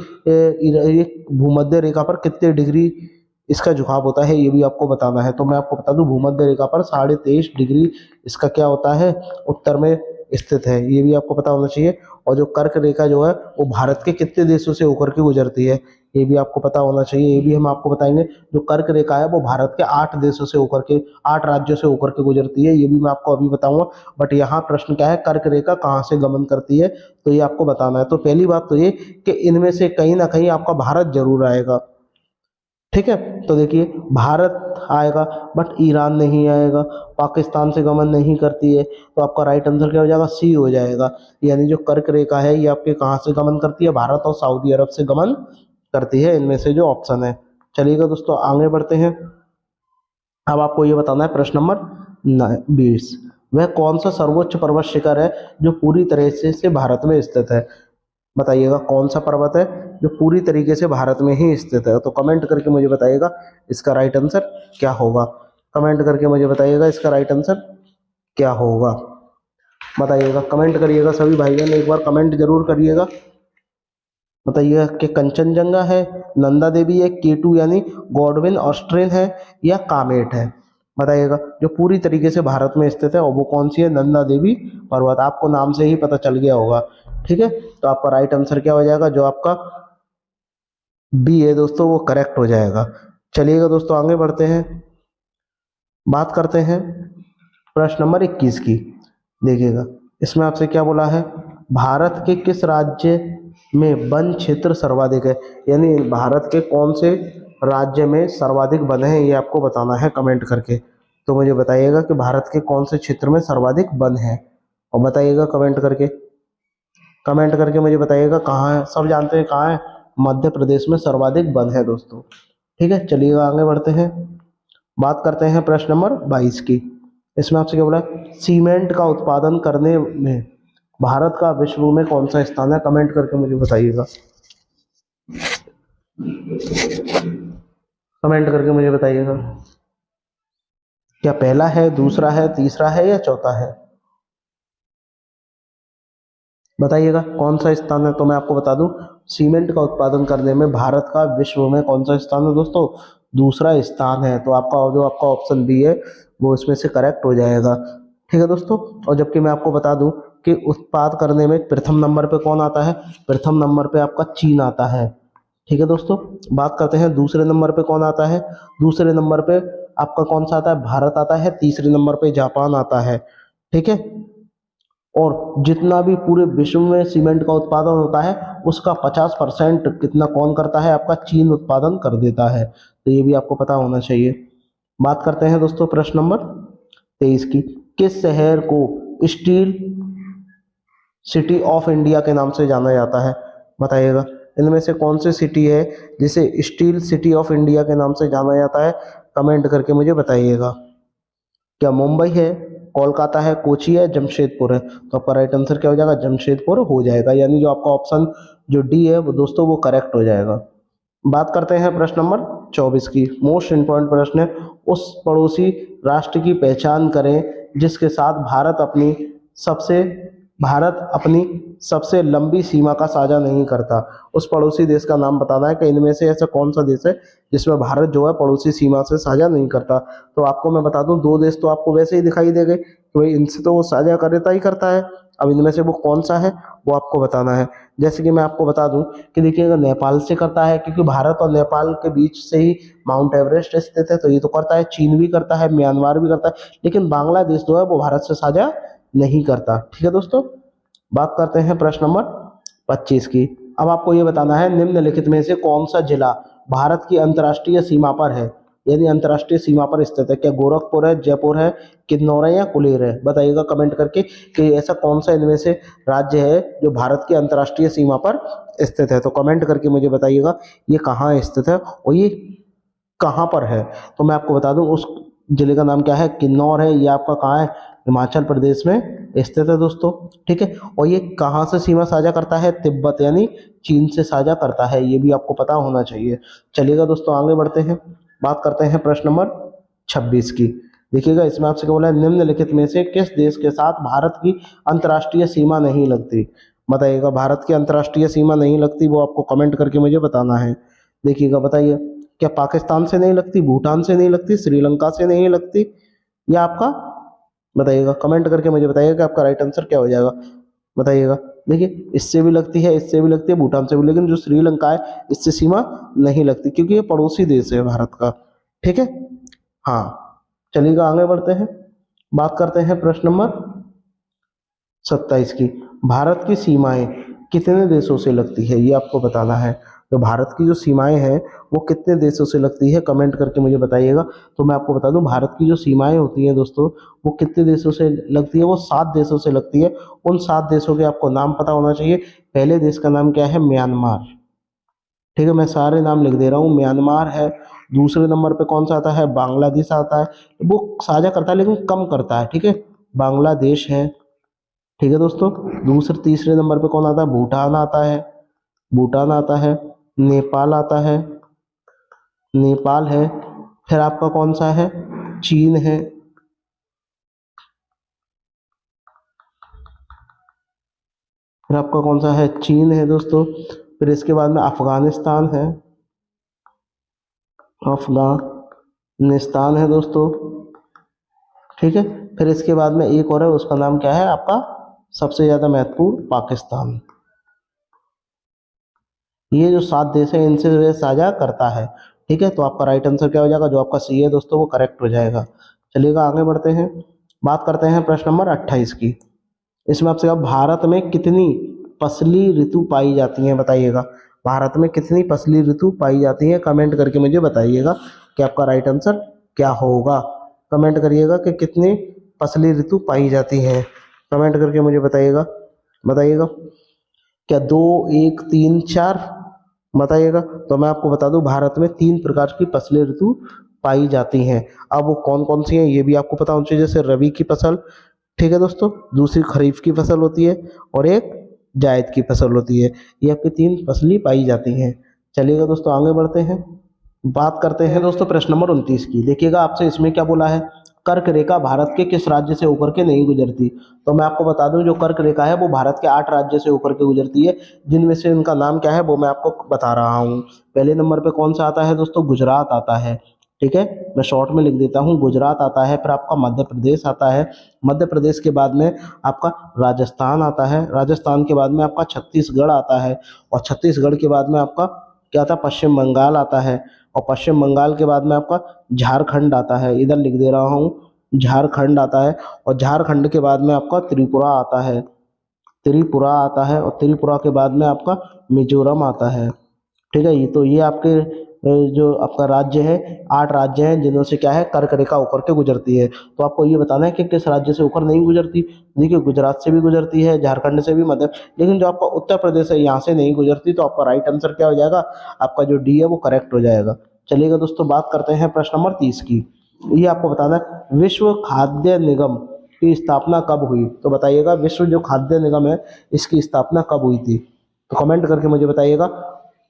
भूमध्य रेखा पर कितने डिग्री इसका झुकाव होता है ये भी आपको बताना है। तो मैं आपको बता दूं भूमध्य रेखा पर 23.5 डिग्री इसका क्या होता है? उत्तर में स्थित है, ये भी आपको पता होना चाहिए। और जो कर्क रेखा जो है वो भारत के कितने देशों से होकर के गुजरती है, ये भी आपको पता होना चाहिए। ये भी हम आपको बताएंगे। जो कर्क रेखा है वो भारत के 8 देशों से होकर के, 8 राज्यों से होकर के गुजरती है, ये भी मैं आपको अभी बताऊंगा। बट यहाँ प्रश्न क्या है? कर्क रेखा कहाँ से गमन करती है, तो ये आपको बताना है। तो पहली बात तो ये कि इनमें से कहीं ना कहीं आपका भारत जरूर आएगा। ठीक है, तो देखिए भारत आएगा, बट ईरान नहीं आएगा, पाकिस्तान से गमन नहीं करती है। तो आपका राइट आंसर क्या हो जाएगा? सी हो जाएगा। यानी जो कर्क रेखा है ये आपके कहाँ से गमन करती है? भारत और सऊदी अरब से गमन करती है, इनमें से जो ऑप्शन है। चलिएगा दोस्तों आगे बढ़ते हैं। अब आपको ये बताना है प्रश्न नंबर 20। वह कौन सा सर्वोच्च पर्वत शिखर है जो पूरी तरह से भारत में स्थित है? बताइएगा कौन सा पर्वत है जो पूरी तरीके से भारत में ही स्थित है? तो कमेंट करके मुझे बताइएगा इसका राइट आंसर क्या होगा। कमेंट करके मुझे बताइएगा इसका राइट आंसर क्या होगा। बताइएगा, कमेंट करिएगा सभी भाइयों ने, एक बार कमेंट जरूर करिएगा। बताइएगा कि कंचनजंगा है, नंदा देवी है, केटू यानी गॉडविन ऑस्ट्रेन है, या कामेट है? बताइएगा जो पूरी तरीके से भारत में स्थित है और वो कौन सी है? नंदा देवी पर्वत। आपको नाम से ही पता चल गया होगा। ठीक है, तो आपका राइट आंसर क्या हो जाएगा? जो आपका बी है दोस्तों वो करेक्ट हो जाएगा। चलिएगा दोस्तों आगे बढ़ते हैं। बात करते हैं प्रश्न नंबर 21 की। देखिएगा इसमें आपसे क्या बोला है, भारत के किस राज्य में वन क्षेत्र सर्वाधिक है, यानी भारत के कौन से राज्य में सर्वाधिक वन है, ये आपको बताना है कमेंट करके। तो मुझे बताइएगा कि भारत के कौन से क्षेत्र में सर्वाधिक वन है, और बताइएगा कमेंट करके। कमेंट करके मुझे बताइएगा कहाँ है, सब जानते हैं कहाँ है, मध्य प्रदेश में सर्वाधिक वन है दोस्तों। ठीक है, चलिएगा आगे बढ़ते हैं, बात करते हैं प्रश्न नंबर 22 की। इसमें आपसे क्या बोला, सीमेंट का उत्पादन करने में भारत का विश्व में कौन सा स्थान है, कमेंट करके मुझे बताइएगा। कमेंट करके मुझे बताइएगा, क्या पहला है, दूसरा है, तीसरा है या चौथा है, बताइएगा कौन सा स्थान है। तो मैं आपको बता दूं, सीमेंट का उत्पादन करने में भारत का विश्व में कौन सा स्थान है दोस्तों, दूसरा स्थान है। तो आपका जो आपका ऑप्शन बी है वो इसमें से करेक्ट हो जाएगा। ठीक है दोस्तों, और जबकि मैं आपको बता दूं कि उत्पाद करने में प्रथम नंबर पे कौन आता है, प्रथम नंबर पे आपका चीन आता है। ठीक है दोस्तों, बात करते हैं दूसरे नंबर पे कौन आता है, दूसरे नंबर पे आपका कौन सा आता है, भारत आता है। तीसरे नंबर पे जापान आता है। ठीक है, और जितना भी पूरे विश्व में सीमेंट का उत्पादन होता है उसका 50% कितना कौन करता है, आपका चीन उत्पादन कर देता है। तो ये भी आपको पता होना चाहिए। बात करते हैं दोस्तों प्रश्न नंबर 23 की। किस शहर को स्टील सिटी ऑफ इंडिया के नाम से जाना जाता है, बताइएगा। इनमें से कौन सी सिटी है जिसे स्टील सिटी ऑफ इंडिया के नाम से जाना जाता है, कमेंट करके मुझे बताइएगा। क्या मुंबई है, कोलकाता है, कोची है, जमशेदपुर है। तो आपका राइट आंसर क्या हो जाएगा, जमशेदपुर हो जाएगा, यानी जो आपका ऑप्शन जो डी है वो दोस्तों वो करेक्ट हो जाएगा। बात करते हैं प्रश्न नंबर 24 की। मोस्ट इंपॉर्टेंट प्रश्न है, उस पड़ोसी राष्ट्र की पहचान करें जिसके साथ भारत अपनी सबसे लंबी सीमा का साझा नहीं करता। उस पड़ोसी देश का नाम बताना है कि इनमें से ऐसा कौन सा देश है जिसमें भारत जो है पड़ोसी सीमा से साझा नहीं करता। तो आपको मैं बता दूं, दो देश तो आपको वैसे ही दिखाई देंगे कि भाई इनसे तो वो साझा करता ही करता है। अब इनमें से वो कौन सा है वो आपको बताना है। जैसे कि मैं आपको बता दूं कि देखिएगा, नेपाल से करता है क्योंकि भारत और नेपाल के बीच से ही माउंट एवरेस्ट स्थित है, तो ये तो करता है। चीन भी करता है, म्यांमार भी करता है, लेकिन बांग्लादेश जो है वो भारत से साझा नहीं करता। ठीक है दोस्तों, बात करते हैं प्रश्न नंबर 25 की। अब आपको ये बताना है, निम्नलिखित में से कौन सा जिला भारत की अंतर्राष्ट्रीय सीमा पर है, यानी अंतर्राष्ट्रीय सीमा पर स्थित है। क्या गोरखपुर है, जयपुर है, किन्नौर है या कुलेर है, बताइएगा कमेंट करके कि ऐसा कौन सा इनमें से राज्य है जो भारत की अंतर्राष्ट्रीय सीमा पर स्थित है। तो कमेंट करके मुझे बताइएगा ये कहाँ स्थित है और ये कहाँ पर है। तो मैं आपको बता दूं, उस जिले का नाम क्या है, किन्नौर है। ये आपका कहाँ है, हिमाचल प्रदेश में स्थित है दोस्तों। ठीक है, और ये कहाँ से सीमा साझा करता है, तिब्बत यानी चीन से साझा करता है, ये भी आपको पता होना चाहिए। चलिएगा दोस्तों आगे बढ़ते हैं, बात करते हैं प्रश्न नंबर 26 की। देखिएगा इसमें आपसे क्या बोला है, निम्नलिखित में से किस देश के साथ भारत की अंतर्राष्ट्रीय सीमा नहीं लगती, बताइएगा। भारत की अंतर्राष्ट्रीय सीमा नहीं लगती, वो आपको कमेंट करके मुझे बताना है। देखिएगा बताइए, क्या पाकिस्तान से नहीं लगती, भूटान से नहीं लगती, श्रीलंका से नहीं लगती, या आपका बताइएगा कमेंट करके मुझे बताइएगा कि आपका राइट आंसर क्या हो जाएगा, बताइएगा। देखिए इससे भी लगती है, इससे भी लगती है, भूटान से भी, लेकिन जो श्रीलंका है इससे सीमा नहीं लगती क्योंकि ये पड़ोसी देश है भारत का। ठीक है, हाँ। चलिएगा आगे बढ़ते हैं, बात करते हैं प्रश्न नंबर 27 की। भारत की सीमाएं कितने देशों से लगती है, ये आपको बताना है। तो भारत की जो सीमाएं हैं वो कितने देशों से लगती है, कमेंट करके मुझे बताइएगा। तो मैं आपको बता दूं, भारत की जो सीमाएं होती हैं दोस्तों वो कितने देशों से लगती है, वो 7 देशों से लगती है। उन 7 देशों के आपको नाम पता होना चाहिए। पहले देश का नाम क्या है, म्यांमार। ठीक है, मैं सारे नाम लिख दे रहा हूँ। म्यांमार है, दूसरे नंबर पे कौन सा आता है, बांग्लादेश आता है। वो साझा करता है लेकिन कम करता है। ठीक है, बांग्लादेश है। ठीक है दोस्तों, दूसरे तीसरे नंबर पे कौन आता है, भूटान आता है, भूटान आता है, नेपाल आता है, नेपाल है। फिर आपका कौन सा है, चीन है। फिर आपका कौन सा है, चीन है दोस्तों। फिर इसके बाद में अफगानिस्तान है, अफगानिस्तान है दोस्तों। ठीक है, फिर इसके बाद में एक और है, उसका नाम क्या है आपका, सबसे ज्यादा महत्वपूर्ण, पाकिस्तान। ये जो 7 देश है इनसे जो है साझा करता है। ठीक है, तो आपका राइट आंसर क्या हो जाएगा, जो आपका सी है दोस्तों वो करेक्ट हो जाएगा। चलिएगा आगे बढ़ते हैं, बात करते हैं प्रश्न नंबर 28 की। इसमें आपसे कहा भारत में कितनी फसली ऋतु पाई जाती हैं, बताइएगा। भारत में कितनी फसली ऋतु पाई जाती हैं, कमेंट करके मुझे बताइएगा कि आपका राइट आंसर क्या होगा। कमेंट करिएगा कि कितनी फसली ऋतु पाई जाती हैं, कमेंट करके मुझे बताइएगा। बताइएगा क्या 2, 1, 3, 4 बताइएगा। तो मैं आपको बता दूं भारत में 3 प्रकार की फसली ऋतु पाई जाती हैं। अब वो कौन कौन सी हैं ये भी आपको पता होना चाहिए, जैसे रबी की फसल, ठीक है दोस्तों, दूसरी खरीफ की फसल होती है और एक जायद की फसल होती है। ये आपकी 3 फसलें पाई जाती हैं। चलिएगा दोस्तों आगे बढ़ते हैं, बात करते हैं दोस्तों प्रश्न नंबर 29 की। देखिएगा आपसे इसमें क्या बोला है, कर्क रेखा भारत के किस राज्य से होकर के नहीं गुजरती। तो मैं आपको बता दूं जो कर्क रेखा है वो भारत के 8 राज्य से होकर के गुजरती है, जिनमें से उनका नाम क्या है वो मैं आपको बता रहा हूँ। पहले नंबर पे कौन सा आता है दोस्तों, गुजरात आता है, ठीक है, मैं शॉर्ट में लिख देता हूँ, गुजरात आता है। फिर आपका मध्य प्रदेश आता है, मध्य प्रदेश के बाद में आपका राजस्थान आता है, राजस्थान के बाद में आपका छत्तीसगढ़ आता है, और छत्तीसगढ़ के बाद में आपका क्या आता है, पश्चिम बंगाल आता है, और पश्चिम बंगाल के बाद में आपका झारखंड आता है, इधर लिख दे रहा हूँ झारखंड आता है, और झारखंड के बाद में आपका त्रिपुरा आता है, त्रिपुरा आता है, और त्रिपुरा के बाद में आपका मिजोरम आता है, ठीक है। ये तो ये आपके जो आपका राज्य है, 8 राज्य हैं जिनमें से क्या है कर्क रेखा होकर के गुजरती है। तो आपको ये बताना है कि किस राज्य से होकर नहीं गुजरती। देखिए गुजरात से भी गुजरती है, झारखंड से भी, मध्य, लेकिन जो आपका उत्तर प्रदेश है यहाँ से नहीं गुजरती। तो आपका राइट आंसर क्या हो जाएगा, आपका जो डी है वो करेक्ट हो जाएगा। चलिएगा दोस्तों बात करते हैं प्रश्न नंबर 30 की। ये आपको बताना है विश्व खाद्य निगम की स्थापना कब हुई। तो बताइएगा विश्व जो खाद्य निगम है इसकी स्थापना कब हुई थी। तो कमेंट करके मुझे बताइएगा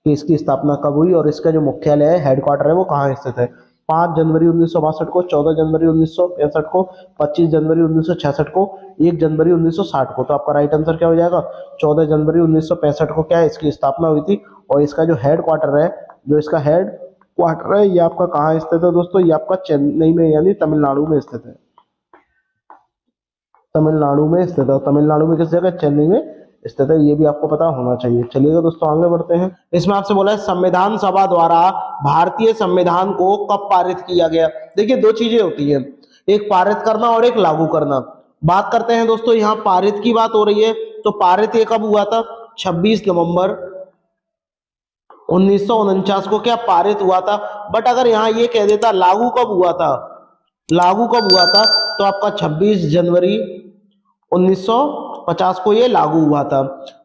कि इसकी स्थापना कब हुई और इसका जो मुख्यालय है, हेडक्वार्टर है, वो कहाँ स्थित है। 5 जनवरी 1962 को, 14 जनवरी 1965 को, 25 जनवरी 1966 को, 1 जनवरी 1960 को। तो आपका राइट आंसर क्या हो जाएगा, 14 जनवरी 1965 को क्या है इसकी स्थापना हुई थी। और इसका जो हेड क्वार्टर है, जो इसका हेड क्वार्टर है, ये आपका कहाँ स्थित है दोस्तों, ये आपका चेन्नई में यानी तमिलनाडु में स्थित है, तमिलनाडु में स्थित है। तमिलनाडु में किस जगह, चेन्नई में स्थित है, ये भी आपको पता होना चाहिए। चलिएगा दोस्तों आगे बढ़ते हैं। इसमें आपसे बोला है संविधान सभा द्वारा भारतीय संविधान को कब पारित किया गया। देखिए 2 चीजें होती है, एक पारित करना और एक लागू करना। बात करते हैं दोस्तों, यहाँ पारित की बात हो रही है, तो पारित ये कब हुआ था, 26 नवंबर 1949 को क्या पारित हुआ था। बट अगर यहाँ ये कह देता लागू कब हुआ था, लागू कब हुआ था, तो आपका 26 जनवरी 1950 को ये लागू हुआ था,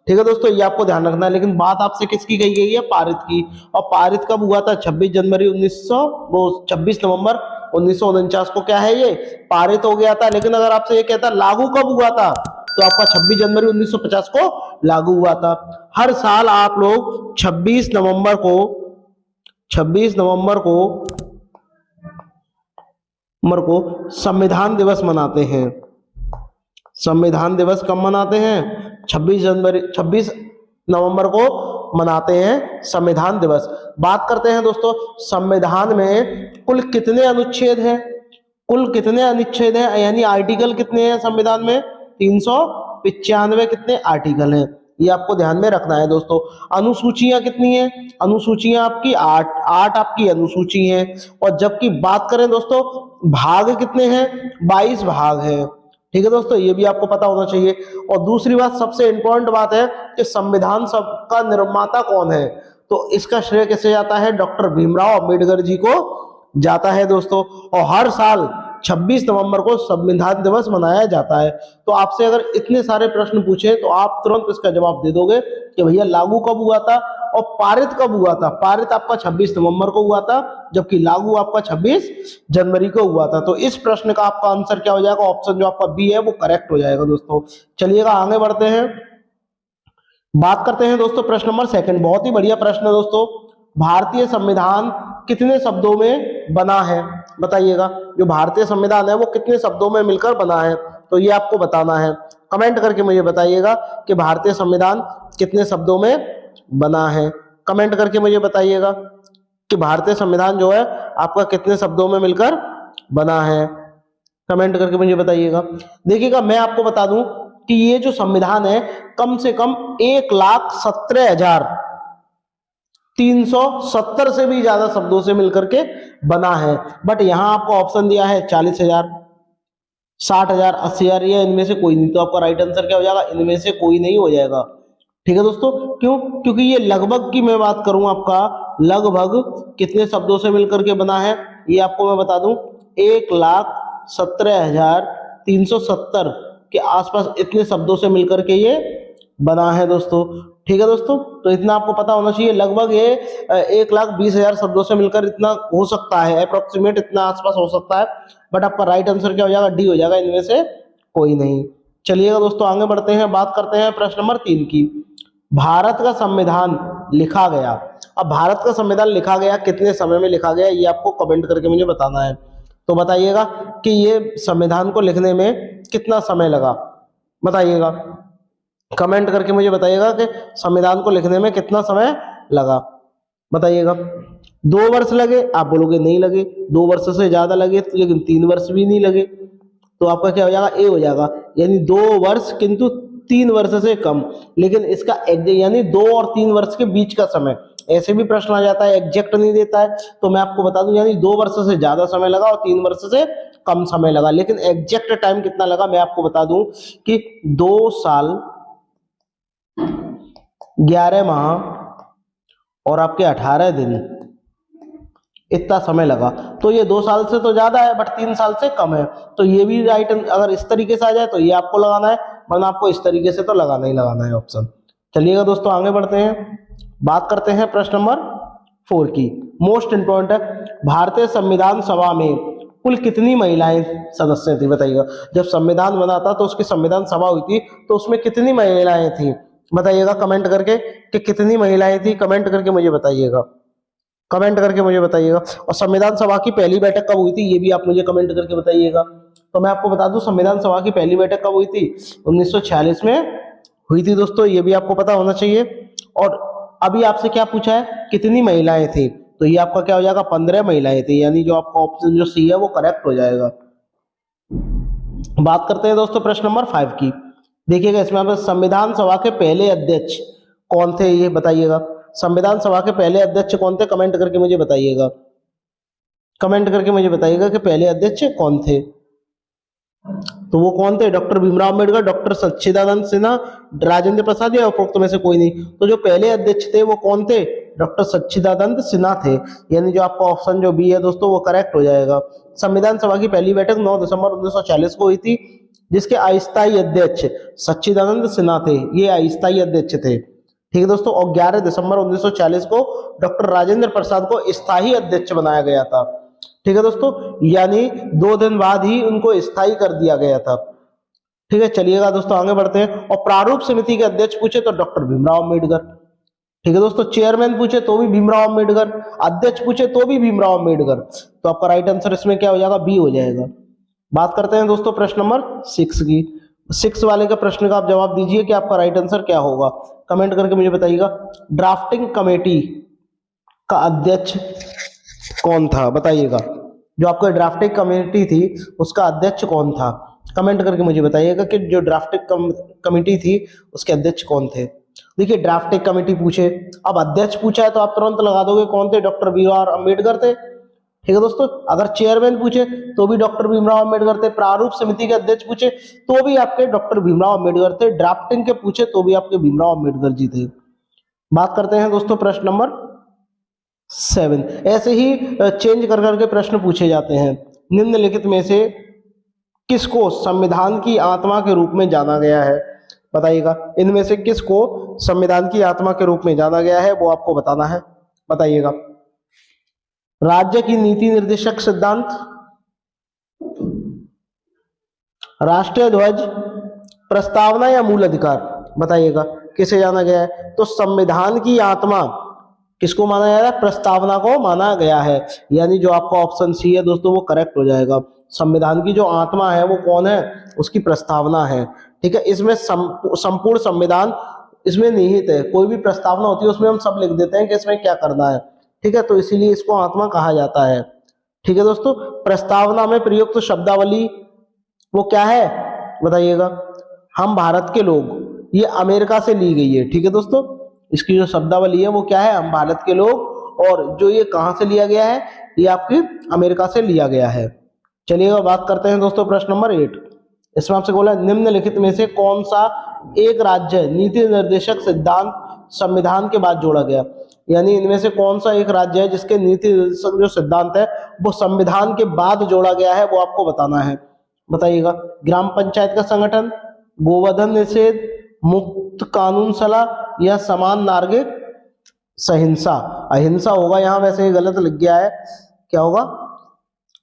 ठीक है दोस्तों, ये आपको ध्यान रखना है। लेकिन बात आपसे किसकी कही गई है, पारित की। और पारित कब हुआ था, 26 जनवरी 1900 वो 26 नवंबर 1949 को क्या है ये पारित हो गया था। लेकिन अगर आपसे ये कहता लागू कब हुआ था, तो आपका 26 जनवरी 1950 को लागू हुआ था। हर साल आप लोग 26 नवंबर को संविधान दिवस मनाते हैं। संविधान दिवस कब मनाते हैं, 26 नवंबर को मनाते हैं संविधान दिवस। बात करते हैं दोस्तों संविधान में कुल कितने अनुच्छेद हैं, कुल कितने अनुच्छेद हैं यानी आर्टिकल कितने हैं संविधान में, 395 कितने आर्टिकल हैं, ये आपको ध्यान में रखना है दोस्तों। अनुसूचियां कितनी हैं, अनुसूचियां आपकी 8 आपकी अनुसूची हैं। और जबकि बात करें दोस्तों भाग कितने हैं, 22 भाग हैं, ठीक है दोस्तों, ये भी आपको पता होना चाहिए। और दूसरी बात सबसे इंपॉर्टेंट बात है कि संविधान सब का निर्माता कौन है, तो इसका श्रेय किसे जाता है, डॉक्टर भीमराव अंबेडकर जी को जाता है दोस्तों। और हर साल 26 नवंबर को संविधान दिवस मनाया जाता है। तो आपसे अगर इतने सारे प्रश्न पूछे तो आप तुरंत इसका जवाब दे दोगे कि भैया लागू कब हुआ था और पारित कब हुआ था। पारित आपका 26 नवंबर को हुआ था, जबकि लागू आपका 26 जनवरी को हुआ था। तो इस प्रश्न का आपका आंसर क्या हो जाएगा, ऑप्शन जो आपका बी है वो करेक्ट हो जाएगा दोस्तों। चलिएगा आगे बढ़ते हैं, बात करते हैं दोस्तों प्रश्न नंबर 2। बहुत ही बढ़िया प्रश्न है दोस्तों, भारतीय संविधान कितने शब्दों में बना है, बताइएगा। जो भारतीय संविधान है वो कितने शब्दों में मिलकर बना है, तो ये आपको बताना है। कमेंट करके मुझे बताइएगा कि भारतीय संविधान कितने शब्दों में बना है। कमेंट करके मुझे बताइएगा कि भारतीय संविधान जो है आपका कितने शब्दों में मिलकर बना है। कमेंट करके मुझे बताइएगा। देखिएगा मैं आपको बता दूं कि ये जो संविधान है कम से कम 1,17,370 से भी ज्यादा शब्दों से मिलकर के बना है। बट यहां आपको ऑप्शन दिया है 40,000, 60,000, 80,000, या इनमें से कोई नहीं। तो आपका राइट आंसर क्या हो जाएगा, इनमें से कोई नहीं हो जाएगा। ठीक है दोस्तों, क्यों? क्योंकि ये लगभग की मैं बात करूं, आपका लगभग कितने शब्दों से मिलकर के बना है, ये आपको मैं बता दूं, 1,17,370 के आसपास इतने शब्दों से मिलकर के ये बना है दोस्तों। ठीक है दोस्तों, तो इतना आपको पता होना चाहिए, लगभग ये 1,20,000 शब्दों से मिलकर इतना हो सकता है, अप्रोक्सीमेट इतना आसपास हो सकता है। बट आपका राइट आंसर क्या हो जाएगा, डी हो जाएगा, इनमें से कोई नहीं। चलिएगा दोस्तों, आगे बढ़ते हैं, बात करते हैं प्रश्न नंबर 3 की। भारत का संविधान लिखा गया, अब भारत का संविधान लिखा गया कितने समय में लिखा गया, ये आपको कमेंट करके मुझे बताना है। तो बताइएगा कि ये संविधान को लिखने में कितना समय लगा, बताइएगा, कमेंट करके मुझे बताइएगा कि संविधान को लिखने में कितना समय लगा, बताइएगा। 2 वर्ष लगे, आप बोलोगे नहीं लगे। 2 वर्ष से ज्यादा लगे, लेकिन 3 वर्ष भी नहीं लगे। तो आपका क्या हो जाएगा, ए हो जाएगा, यानी 2 वर्ष किंतु 3 वर्ष से कम। लेकिन इसका यानी 2 और 3 वर्ष के बीच का समय, ऐसे भी प्रश्न आ जाता है, एग्जैक्ट नहीं देता है। तो मैं आपको बता दूं, यानी 2 वर्ष से ज्यादा समय लगा और 3 वर्ष से कम समय लगा। लेकिन एग्जैक्ट टाइम कितना लगा मैं आपको बता दूं कि 2 साल 11 माह और आपके 18 दिन, इतना समय लगा। तो ये 2 साल से तो ज्यादा है, बट 3 साल से कम है। तो ये भी राइट, अगर इस तरीके से आ जाए तो ये आपको लगाना है, वरना आपको इस तरीके से तो लगाना ही लगाना है ऑप्शन। चलिएगा दोस्तों, आगे बढ़ते हैं, बात करते हैं प्रश्न नंबर 4 की। मोस्ट इंपॉर्टेंट है, भारतीय संविधान सभा में कुल कितनी महिलाएं सदस्य थी, बताइएगा। जब संविधान बना था तो उसकी संविधान सभा हुई थी, तो उसमें कितनी महिलाएं थी, बताइएगा कमेंट करके कि कितनी महिलाएं थी, कमेंट करके मुझे बताइएगा, कमेंट करके मुझे बताइएगा। और संविधान सभा की पहली बैठक कब हुई थी, ये भी आप मुझे कमेंट करके बताइएगा। तो मैं आपको बता दूं, संविधान सभा की पहली बैठक कब हुई थी, 1946 में हुई थी दोस्तों, ये भी आपको पता होना चाहिए। और अभी आपसे क्या पूछा है, कितनी महिलाएं थी, तो ये आपका क्या हो जाएगा, 15 महिलाएं थी, यानी जो आपका ऑप्शन जो सी है वो करेक्ट हो जाएगा। बात करते हैं दोस्तों प्रश्न नंबर 5 की। देखिएगा, इसमें आप संविधान सभा के पहले अध्यक्ष कौन थे, ये बताइएगा। संविधान सभा के पहले अध्यक्ष कौन थे, कमेंट करके मुझे बताइएगा, कमेंट करके मुझे बताइएगा कि पहले अध्यक्ष कौन थे। तो वो कौन थे, डॉक्टर भीमराव अम्बेडकर, डॉक्टर सच्चिदानंद सिन्हा, राजेंद्र प्रसाद, या उपरोक्त में से कोई नहीं। तो जो पहले अध्यक्ष थे वो कौन थे, डॉक्टर सच्चिदानंद सिन्हा थे, यानी जो आपका ऑप्शन जो बी है दोस्तों वो करेक्ट हो जाएगा। संविधान सभा की पहली बैठक 9 दिसंबर 1940 को हुई थी, जिसके अस्थायी अध्यक्ष सच्चिदानंद सिन्हा थे, ये अस्थायी अध्यक्ष थे। ठीक है दोस्तों, और 11 दिसंबर 1940 को डॉक्टर राजेंद्र प्रसाद को स्थायी अध्यक्ष बनाया गया था। ठीक है दोस्तों, यानी 2 दिन बाद ही उनको स्थायी कर दिया गया था। ठीक है, चलिएगा दोस्तों आगे बढ़ते हैं। और प्रारूप समिति के अध्यक्ष पूछे तो डॉक्टर भीमराव अम्बेडकर। ठीक है दोस्तों, चेयरमैन पूछे तो भी भीमराव अम्बेडकर, अध्यक्ष पूछे तो भी भीमराव अम्बेडकर। तो आपका राइट आंसर इसमें क्या हो जाएगा, बी हो जाएगा। बात करते हैं दोस्तों प्रश्न नंबर 6 की। 6 वाले का प्रश्न का आप जवाब दीजिए कि आपका राइट आंसर क्या होगा, कमेंट करके मुझे बताइएगा। ड्राफ्टिंग कमेटी का अध्यक्ष कौन था, बताइएगा। जो आपका ड्राफ्टिंग कमेटी थी उसका अध्यक्ष कौन था, कमेंट करके मुझे बताइएगा कि जो ड्राफ्टिंग कमेटी थी उसके अध्यक्ष कौन थे। देखिए, ड्राफ्टिंग कमेटी पूछे, अब अध्यक्ष पूछा है तो आप तुरंत लगा दोगे कौन थे, डॉक्टर भीमराव अम्बेडकर थे। ठीक है दोस्तों, अगर चेयरमैन पूछे तो भी डॉक्टर भीमराव अम्बेडकर थे, प्रारूप समिति के अध्यक्ष पूछे तो भी आपके डॉक्टर भीमराव अम्बेडकर थे, ड्राफ्टिंग के पूछे तो भी आपके भीमराव अम्बेडकर जी थे। बात करते हैं दोस्तों प्रश्न नंबर 7। ऐसे ही चेंज कर करके प्रश्न पूछे जाते हैं। निम्नलिखित में से किसको संविधान की आत्मा के रूप में जाना गया है, बताइएगा। इनमें से किसको संविधान की आत्मा के रूप में जाना गया है वो आपको बताना है, बताइएगा। राज्य की नीति निर्देशक सिद्धांत, राष्ट्रीय ध्वज, प्रस्तावना या मूल अधिकार, बताइएगा किसे जाना गया है। तो संविधान की आत्मा किसको माना जा रहा है, प्रस्तावना को माना गया है, यानी जो आपका ऑप्शन सी है दोस्तों वो करेक्ट हो जाएगा। संविधान की जो आत्मा है वो कौन है, उसकी प्रस्तावना है। ठीक है, इसमें संपूर्ण संविधान इसमें निहित है। कोई भी प्रस्तावना होती है उसमें हम सब लिख देते हैं कि इसमें क्या करना है। ठीक है, तो इसीलिए इसको आत्मा कहा जाता है। ठीक है दोस्तों, प्रस्तावना में प्रयुक्त शब्दावली वो क्या है, बताइएगा। हम भारत के लोग, ये अमेरिका से ली गई है। ठीक है दोस्तों, इसकी जो शब्दावली है वो क्या है, हम भारत के लोग। और जो ये कहां से लिया गया है, ये आपके अमेरिका से लिया गया है। चलिएगा बात करते हैं दोस्तों प्रश्न नंबर 8। इसमें आपसे बोला निम्नलिखित में से कौन सा एक राज्य नीति निर्देशक सिद्धांत संविधान के बाद जोड़ा गया, यानी इनमें से कौन सा एक राज्य है जिसके नीति निर्देशक जो सिद्धांत है वो संविधान के बाद जोड़ा गया है, वो आपको बताना है। बताइएगा। ग्राम पंचायत का संगठन, गोवधन निषेध, मुक्त कानून सलाह या समान नागरिक सहिंसा। अहिंसा होगा यहाँ, वैसे ये गलत लिख गया है, क्या होगा?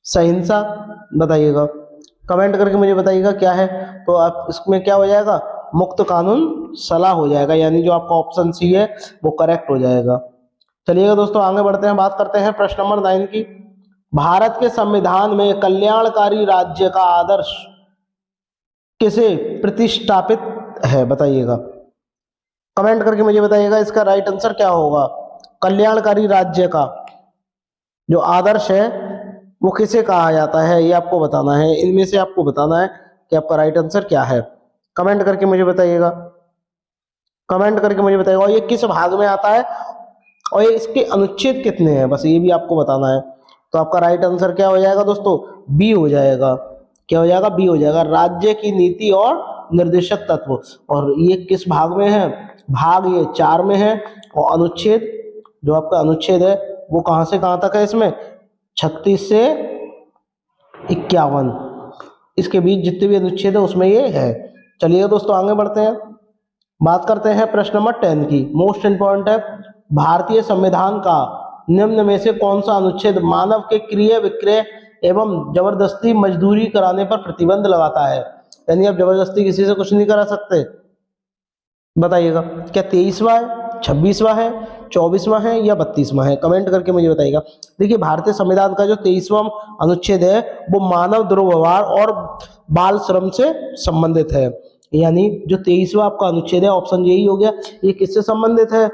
सहिंसा। बताइएगा, कमेंट करके मुझे बताइएगा क्या है। तो आप इसमें क्या हो जाएगा? मुक्त कानून सलाह हो जाएगा, यानी जो आपका ऑप्शन सी है वो करेक्ट हो जाएगा। चलिएगा दोस्तों आगे बढ़ते हैं, बात करते हैं प्रश्न नंबर 9 की। भारत के संविधान में कल्याणकारी राज्य का आदर्श किसे प्रतिष्ठापित है? बताइएगा, कमेंट करके मुझे बताइएगा इसका राइट आंसर क्या होगा। कल्याणकारी राज्य का जो आदर्श है वो किसे कहा जाता है, ये आपको बताना है। इनमें से आपको बताना है कि आपका राइट आंसर क्या है। कमेंट करके मुझे बताइएगा, कमेंट करके मुझे बताइएगा। और ये किस भाग में आता है और ये इसके अनुच्छेद कितने हैं, बस ये भी आपको बताना है। तो आपका राइट आंसर क्या हो जाएगा दोस्तों? बी हो जाएगा। क्या हो जाएगा? बी हो जाएगा। राज्य की नीति और निर्देशक तत्व। और ये किस भाग में है? भाग ये 4 में है। और अनुच्छेद, जो आपका अनुच्छेद है वो कहां से कहां तक है? इसमें 36 से 51, इसके बीच जितने भी अनुच्छेद है उसमें ये है। चलिए दोस्तों आगे बढ़ते हैं, बात करते हैं प्रश्न नंबर 10 की। मोस्ट इंपॉर्टेंट है। भारतीय संविधान का निम्न में से कौन सा अनुच्छेद मानव के क्रय विक्रय एवं जबरदस्ती मजदूरी कराने पर प्रतिबंध लगाता है? यानी आप जबरदस्ती किसी से कुछ नहीं करा सकते। बताइएगा, क्या 23वां है, 26वां है, 24वां है या 32वां है? कमेंट करके मुझे बताइएगा। देखिए, भारतीय संविधान का जो 23वां अनुच्छेद है वो मानव दुर्व्यवहार और बाल श्रम से संबंधित है। यानी जो 23वां आपका अनुच्छेद है, ऑप्शन यही हो गया। ये किससे संबंधित है?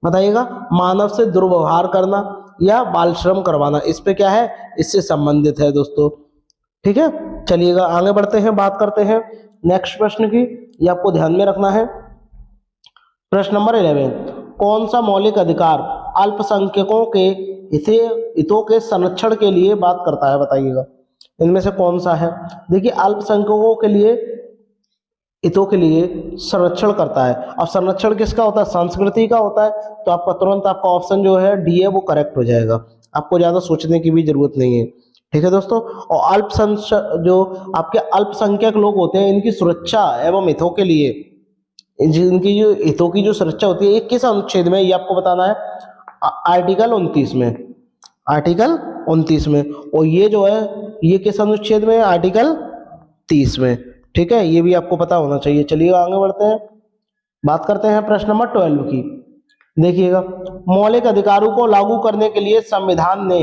बताइएगा, मानव से दुर्व्यवहार करना या बाल श्रम करवाना, इस पे क्या है? इससे संबंधित है दोस्तों। ठीक है, चलिएगा आगे बढ़ते हैं, बात करते हैं नेक्स्ट प्रश्न की। ये आपको ध्यान में रखना है। प्रश्न नंबर 11, कौन सा मौलिक अधिकार अल्पसंख्यकों के हितों के संरक्षण के लिए बात करता है? बताइएगा, इनमें से कौन सा है? देखिए, अल्पसंख्यकों के लिए हितों के लिए संरक्षण करता है। अब संरक्षण किसका होता है? संस्कृति का होता है। तो आपका तुरंत आपका ऑप्शन जो है डी है वो करेक्ट हो जाएगा। आपको ज्यादा सोचने की भी जरूरत नहीं है। ठीक है दोस्तों। और जो आपके अल्पसंख्यक लोग होते हैं, इनकी सुरक्षा एवं हितों के लिए, जिनकी जो हितों की जो सुरक्षा होती है, ये किस अनुच्छेद में, ये आपको बताना है। आर्टिकल 29 में, आर्टिकल 29 में। और ये जो है ये किस अनुच्छेद में है? आर्टिकल 30 में। ठीक है, ये भी आपको पता होना चाहिए। चलिए आगे बढ़ते हैं, बात करते हैं प्रश्न नंबर 12 की। देखिएगा, मौलिक अधिकारों को लागू करने के लिए संविधान ने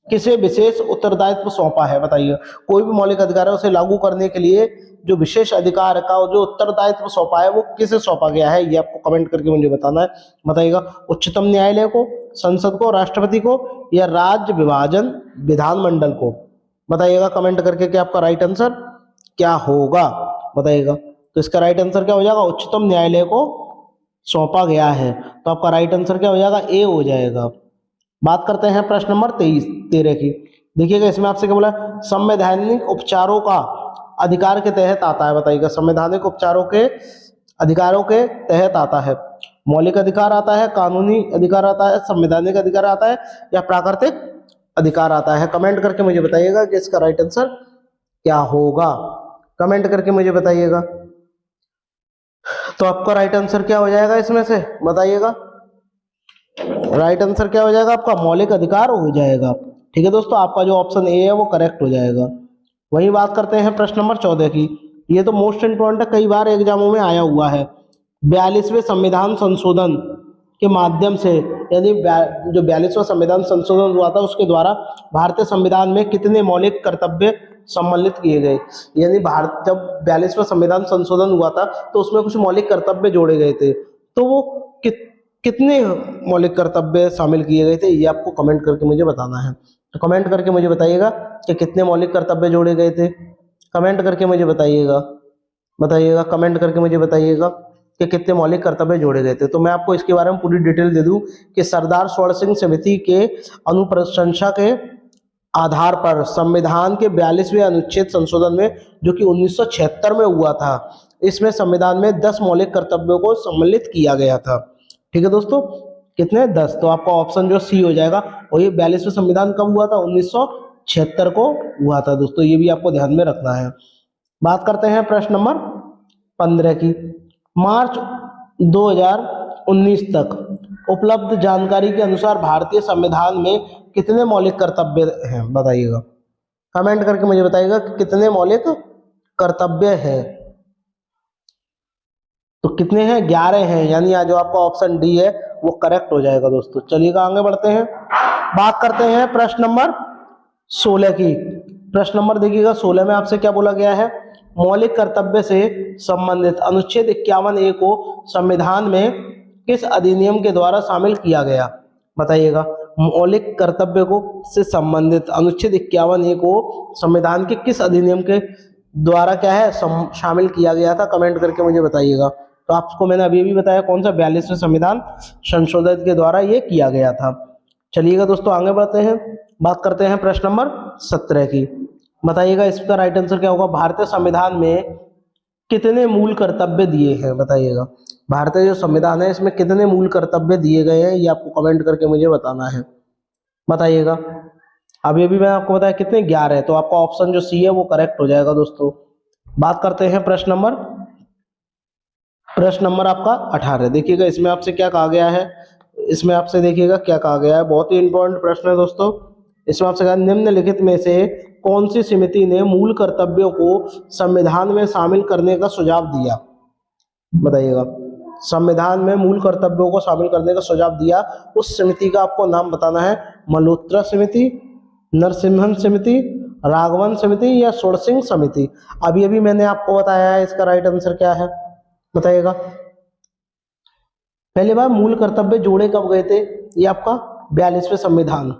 किसे विशेष उत्तरदायित्व सौंपा है? बताइए, कोई भी मौलिक अधिकार है उसे लागू करने के लिए जो विशेष अधिकार का जो उत्तरदायित्व सौंपा है वो किसे सौंपा गया है, ये आपको कमेंट करके मुझे बताना है। बताइएगा, उच्चतम न्यायालय को, संसद को, राष्ट्रपति को या राज्य विभाजन विधानमंडल को? बताइएगा कमेंट करके कि आपका राइट आंसर क्या होगा। बताइएगा, तो इसका राइट आंसर क्या हो जाएगा? उच्चतम न्यायालय को सौंपा गया है। तो आपका राइट आंसर क्या हो जाएगा? ए हो जाएगा। बात करते हैं प्रश्न नंबर 13 की। देखिएगा, इसमें आपसे क्या बोला? संवैधानिक उपचारों का अधिकार के तहत आता है। बताइएगा, संवैधानिक उपचारों के अधिकारों के तहत आता है। मौलिक अधिकार आता है, कानूनी अधिकार आता है, संवैधानिक अधिकार आता है या प्राकृतिक अधिकार आता है? कमेंट करके मुझे बताइएगा कि इसका राइट आंसर क्या होगा। कमेंट करके मुझे बताइएगा। तो आपका राइट आंसर क्या हो जाएगा इसमें से? बताइएगा, राइट आंसर क्या हो जाएगा? आपका मौलिक अधिकार हो जाएगा। ठीक है दोस्तों, आपका जो ऑप्शन ए है वो करेक्ट हो जाएगा। वही बात करते हैं प्रश्न नंबर 14 की। ये तो मोस्ट इंपॉर्टेंट है, कई बार एग्जामों में आया हुआ है। 42वें संविधान संशोधन के माध्यम से, यदि जो 42वां संविधान संशोधन हुआ था उसके द्वारा भारतीय संविधान में कितने मौलिक कर्तव्य सम्मिलित किए गए? यानी भारत जब 42वां संविधान संशोधन हुआ था तो उसमें कुछ मौलिक कर्तव्य जोड़े गए थे, तो वो कितने मौलिक कर्तव्य शामिल किए गए थे, ये आपको कमेंट करके मुझे बताना है। तो कमेंट करके मुझे बताइएगा कि कितने मौलिक कर्तव्य जोड़े गए थे। कमेंट करके मुझे बताइएगा, बताइएगा कमेंट करके मुझे बताइएगा कि कितने मौलिक कर्तव्य जोड़े गए थे। तो मैं आपको इसके बारे में पूरी डिटेल दे दूं कि सरदार स्वर्ण सिंह समिति के अनुप्रशंसा के आधार पर संविधान के 42वें अनुच्छेद संशोधन में, जो कि 1976 में हुआ था, इसमें संविधान में 10 मौलिक कर्तव्यों को सम्मिलित किया गया था। ठीक है दोस्तों, कितने? 10। तो आपका ऑप्शन जो सी हो जाएगा। और ये 42वां संविधान कब हुआ था? 1976 को हुआ था दोस्तों, ये भी आपको ध्यान में रखना है। बात करते हैं प्रश्न नंबर 15 की। मार्च 2019 तक उपलब्ध जानकारी के अनुसार भारतीय संविधान में कितने मौलिक कर्तव्य हैं? बताइएगा, कमेंट करके मुझे बताइएगा कि कितने मौलिक कर्तव्य हैं। तो कितने हैं? 11 हैं, यानी आज जो आपका ऑप्शन डी है वो करेक्ट हो जाएगा दोस्तों। चलिएगा आगे बढ़ते हैं, बात करते हैं प्रश्न नंबर 16 की। प्रश्न नंबर देखिएगा 16 में आपसे क्या बोला गया है? मौलिक कर्तव्य से संबंधित अनुच्छेद 51A को संविधान में किस अधिनियम के द्वारा शामिल किया गया? बताइएगा, मौलिक कर्तव्य को से संबंधित अनुच्छेद 51A को संविधान के किस अधिनियम के द्वारा क्या है शामिल किया गया था? कमेंट करके मुझे बताइएगा। तो आपको मैंने अभी भी बताया कौन सा 42वें संविधान संशोधन के द्वारा ये किया गया था। चलिएगा दोस्तों आगे बढ़ते हैं, बात करते हैं प्रश्न नंबर 17 की। बताइएगा इसका राइट आंसर क्या होगा? भारतीय संविधान में कितने मूल कर्तव्य दिए हैं? बताइएगा, भारतीय जो संविधान है इसमें कितने मूल कर्तव्य दिए गए हैं, ये आपको कमेंट करके मुझे बताना है। बताइएगा, अभी भी मैं आपको बताया कितने? 11 है, तो आपका ऑप्शन जो सी है वो करेक्ट हो जाएगा दोस्तों। बात करते हैं प्रश्न नंबर आपका 18। देखिएगा इसमें आपसे क्या कहा गया है, इसमें आपसे देखिएगा क्या कहा गया है, बहुत ही इंपॉर्टेंट प्रश्न है दोस्तों। इसमें आपसे कहा निम्नलिखित में से कौन सी समिति ने मूल कर्तव्यों को संविधान में शामिल करने का सुझाव दिया? बताइएगा, संविधान में मूल कर्तव्यों को शामिल करने का सुझाव दिया, उस समिति का आपको नाम बताना है। मल्होत्रा समिति, नरसिम्हन समिति, राघवन समिति या सोरसिंह समिति। अभी अभी मैंने आपको बताया है, इसका राइट आंसर क्या है? बताइएगा। पहली बार मूल कर्तव्य जोड़े कब गए थे? ये आपका 42वें संविधान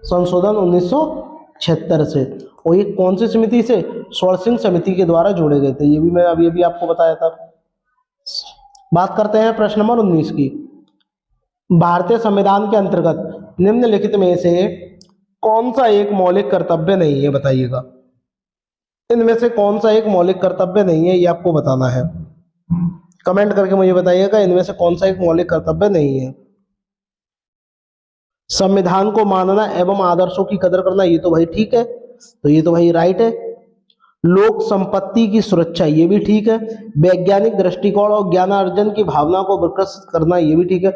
संशोधन 1976 से। और ये कौन सी समिति से? सोरसिंह समिति के द्वारा जोड़े गए थे, ये भी मैं अभी आपको बताया था। बात करते हैं प्रश्न नंबर 19 की। भारतीय संविधान के अंतर्गत निम्नलिखित में से कौन सा एक मौलिक कर्तव्य नहीं है? बताइएगा, इनमें से कौन सा एक मौलिक कर्तव्य नहीं है, ये आपको बताना है। कमेंट करके मुझे बताइएगा इनमें से कौन सा एक मौलिक कर्तव्य नहीं है। संविधान को मानना एवं आदर्शों की कदर करना, ये तो भाई ठीक है, तो ये तो भाई राइट है। लोक संपत्ति की सुरक्षा, ये भी ठीक है। वैज्ञानिक दृष्टिकोण और ज्ञानार्जन की भावना को विकसित करना, ये भी ठीक है।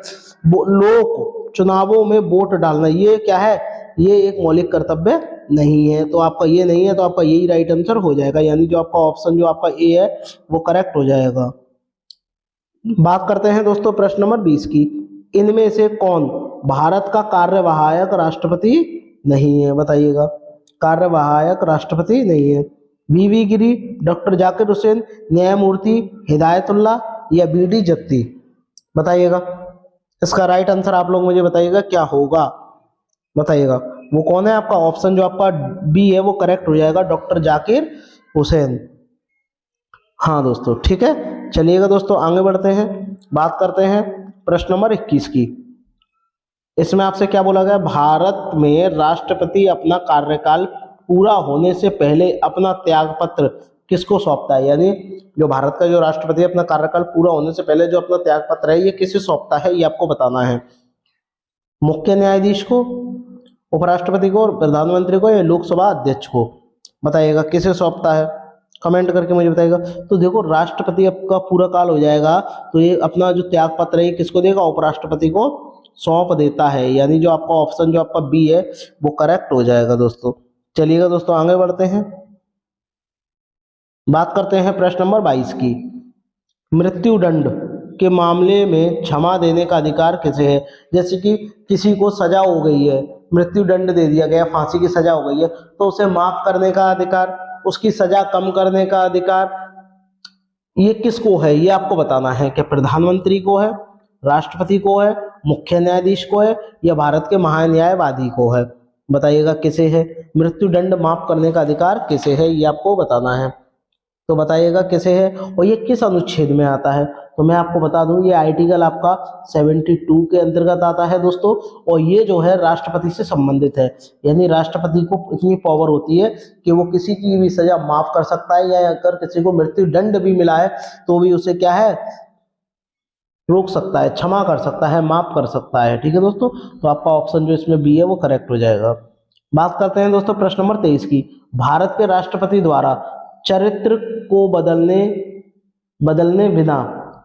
लोक चुनावों में वोट डालना, ये क्या है? ये एक मौलिक कर्तव्य नहीं है, तो आपका ये नहीं है, तो आपका यही राइट आंसर हो जाएगा, यानी जो आपका ऑप्शन जो आपका ए है वो करेक्ट हो जाएगा। बात करते हैं दोस्तों प्रश्न नंबर 20 की। इनमें से कौन भारत का कार्यवाहक राष्ट्रपति नहीं है? बताइएगा, कार्यवाहक राष्ट्रपति नहीं है। वीवी गिरी, डॉक्टर जाकिर हुसैन, न्यायमूर्ति हिदायतुल्ला या बीडी जत्ती? बताइएगा, इसका राइट आंसर आप लोग मुझे बताइएगा क्या होगा? बताइएगा, वो कौन है? आपका ऑप्शन जो आपका बी है वो करेक्ट हो जाएगा, डॉक्टर जाकिर हुसैन। हाँ दोस्तों, ठीक है। चलिएगा दोस्तों आगे बढ़ते हैं, बात करते हैं प्रश्न नंबर 21 की। इसमें आपसे क्या बोला गया? भारत में राष्ट्रपति अपना कार्यकाल पूरा होने से पहले अपना त्यागपत्र किसको सौंपता है? यानी जो भारत का जो राष्ट्रपति अपना कार्यकाल पूरा होने से पहले जो अपना त्यागपत्र है ये किसे सौंपता है, ये आपको बताना है। मुख्य न्यायाधीश को, उपराष्ट्रपति को, प्रधानमंत्री को या लोकसभा अध्यक्ष को? बताइएगा किसे सौंपता है? कमेंट करके मुझे बताइएगा। तो देखो, राष्ट्रपति आपका पूरा काल हो जाएगा तो ये अपना जो त्याग पत्र है किसको देगा? उपराष्ट्रपति को सौंप देता है, यानी जो आपका ऑप्शन जो आपका बी है वो करेक्ट हो जाएगा दोस्तों। चलिएगा दोस्तों आगे बढ़ते हैं, बात करते हैं प्रश्न नंबर 22 की। मृत्युदंड के मामले में क्षमा देने का अधिकार किसे है? जैसे कि किसी को सजा हो गई है, मृत्युदंड दे दिया गया, फांसी की सजा हो गई है, तो उसे माफ करने का अधिकार, उसकी सजा कम करने का अधिकार, ये किसको है? ये आपको बताना है। क्या प्रधानमंत्री को है, राष्ट्रपति को है, मुख्य न्यायाधीश को है या भारत के महान्यायवादी को है? बताइएगा किसे है? मृत्युदंड माफ करने का अधिकार किसे है, ये आपको बताना है। तो बताइएगा कैसे है और ये किस अनुच्छेद में आता है। तो मैं आपको बता दूं ये आर्टिकल आपका 72 के अंतर्गत आता है दोस्तों, और ये जो है राष्ट्रपति से संबंधित है, यानी राष्ट्रपति को इतनी पावर होती है कि वो किसी की भी सजा माफ कर सकता है, या अगर किसी को मृत्यु दंड भी मिला है तो भी उसे क्या है, रोक सकता है, क्षमा कर सकता है, माफ कर सकता है। ठीक है दोस्तों, तो आपका ऑप्शन जो इसमें बी है वो करेक्ट हो जाएगा। बात करते हैं दोस्तों प्रश्न नंबर 23 की। भारत के राष्ट्रपति द्वारा चरित्र को बदलने बिना,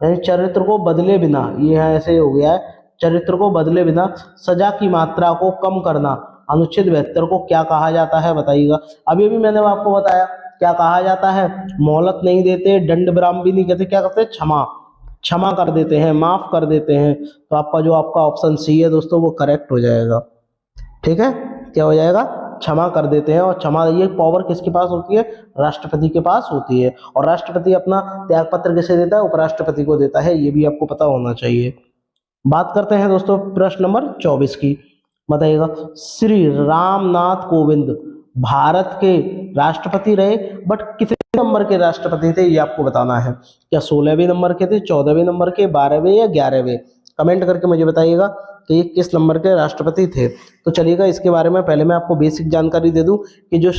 यानी चरित्र को बदले बिना, ये है ऐसे हो गया है, चरित्र को बदले बिना सजा की मात्रा को कम करना अनुच्छेद 72 को क्या कहा जाता है बताइएगा। अभी भी मैंने आपको बताया क्या कहा जाता है, मोहलत नहीं देते, दंड विराम भी नहीं कहते, क्या करते हैं, क्षमा कर देते हैं, माफ कर देते हैं। तो आपका जो आपका ऑप्शन सी है दोस्तों वो करेक्ट हो जाएगा। ठीक है, क्या हो जाएगा, क्षमा कर देते हैं। और क्षमा ये पावर किसके पास होती है, राष्ट्रपति के पास होती है। और राष्ट्रपति अपना त्याग पत्र किसे देता है, उपराष्ट्रपति को देता है, ये भी आपको पता होना चाहिए। बात करते हैं दोस्तों प्रश्न नंबर 24 की। बताइएगा, श्री रामनाथ कोविंद भारत के राष्ट्रपति रहे, बट कितने नंबर के राष्ट्रपति थे ये आपको बताना है। क्या 16वें नंबर के थे, 14वें नंबर के, 12वें या 11वें? कमेंट करके मुझे बताइएगा कि ये किस नंबर के राष्ट्रपति थे। तो चलिएगा इसके बारे में पहले मैं आपको बेसिक जानकारी दे दूं कि जो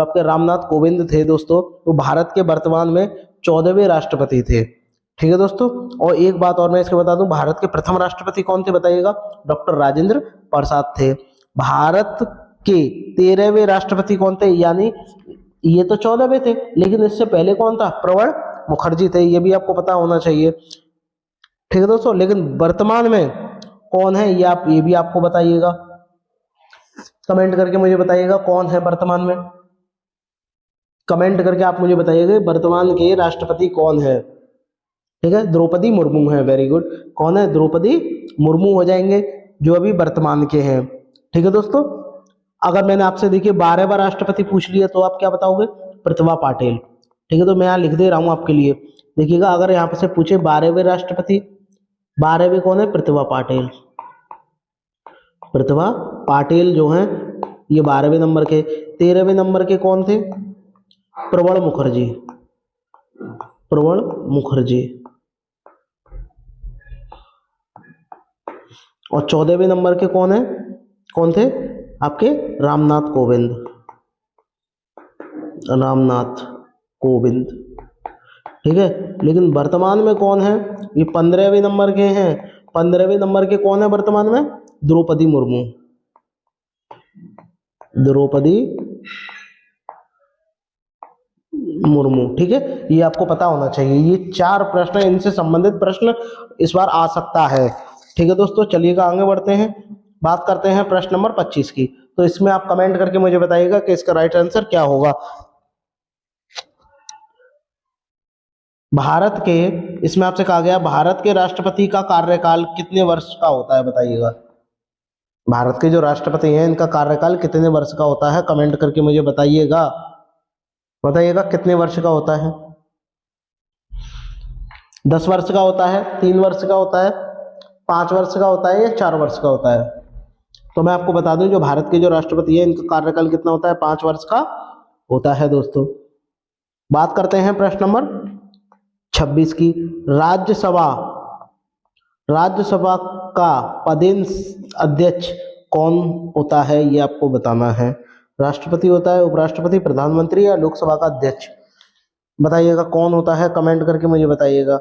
आपके रामनाथ कोविंद थे दोस्तों, वो भारत के वर्तमान में 14वें राष्ट्रपति थे। ठीक है दोस्तों, और एक बात और मैं इसके बता दूं, भारत के प्रथम राष्ट्रपति कौन थे बताइएगा, डॉक्टर राजेंद्र प्रसाद थे। भारत के 13वें राष्ट्रपति कौन थे, यानी ये तो 14वें थे, लेकिन इससे पहले कौन था, प्रणब मुखर्जी थे, ये भी आपको पता होना चाहिए। ठीक है दोस्तों, लेकिन वर्तमान में कौन है ये भी आपको बताइएगा, कमेंट करके मुझे बताइएगा कौन है वर्तमान में। कमेंट करके आप मुझे बताइएगा वर्तमान के राष्ट्रपति कौन है। ठीक है, द्रौपदी मुर्मू है, वेरी गुड। कौन है, द्रौपदी मुर्मू हो जाएंगे जो अभी वर्तमान के हैं। ठीक है दोस्तों, अगर मैंने आपसे देखिए 12वां राष्ट्रपति पूछ लिया तो आप क्या बताओगे, प्रतिभा पाटिल। ठीक है, तो मैं यहाँ लिख दे रहा हूँ आपके लिए, देखिएगा अगर यहाँ पे से पूछे 12वें राष्ट्रपति, 12वें कौन है, प्रतिभा पाटिल। प्रतिभा पाटिल जो हैं ये 12वें नंबर के। 13वें नंबर के कौन थे, प्रणब मुखर्जी, प्रणब मुखर्जी। और 14वें नंबर के कौन थे आपके, रामनाथ कोविंद, रामनाथ कोविंद। ठीक है, लेकिन वर्तमान में कौन है, ये 15वें नंबर के हैं। 15वें नंबर के कौन है वर्तमान में, द्रौपदी मुर्मू, द्रौपदी मुर्मू। ठीक है, ये आपको पता होना चाहिए। ये 4 प्रश्न, इनसे संबंधित प्रश्न इस बार आ सकता है। ठीक है दोस्तों, चलिएगा आगे बढ़ते हैं, बात करते हैं प्रश्न नंबर 25 की। तो इसमें आप कमेंट करके मुझे बताइएगा कि इसका राइट आंसर क्या होगा। भारत के, इसमें आपसे कहा गया भारत के राष्ट्रपति का कार्यकाल कितने वर्ष का होता है बताइएगा। भारत के जो राष्ट्रपति हैं इनका कार्यकाल कितने वर्ष का होता है, कमेंट करके मुझे बताइएगा। बताइएगा कितने वर्ष का होता है, 10 वर्ष का होता है, 3 वर्ष का होता है, 5 वर्ष का होता है, या 4 वर्ष का होता है। तो मैं आपको बता दूं जो भारत के जो राष्ट्रपति है इनका कार्यकाल कितना होता है, 5 वर्ष का होता है दोस्तों। बात करते हैं प्रश्न नंबर 26 की। राज्यसभा का पदेन अध्यक्ष कौन होता है ये आपको बताना है। राष्ट्रपति होता है, उपराष्ट्रपति, प्रधानमंत्री, या लोकसभा का अध्यक्ष। बताइएगा कौन होता है, कमेंट करके मुझे बताइएगा।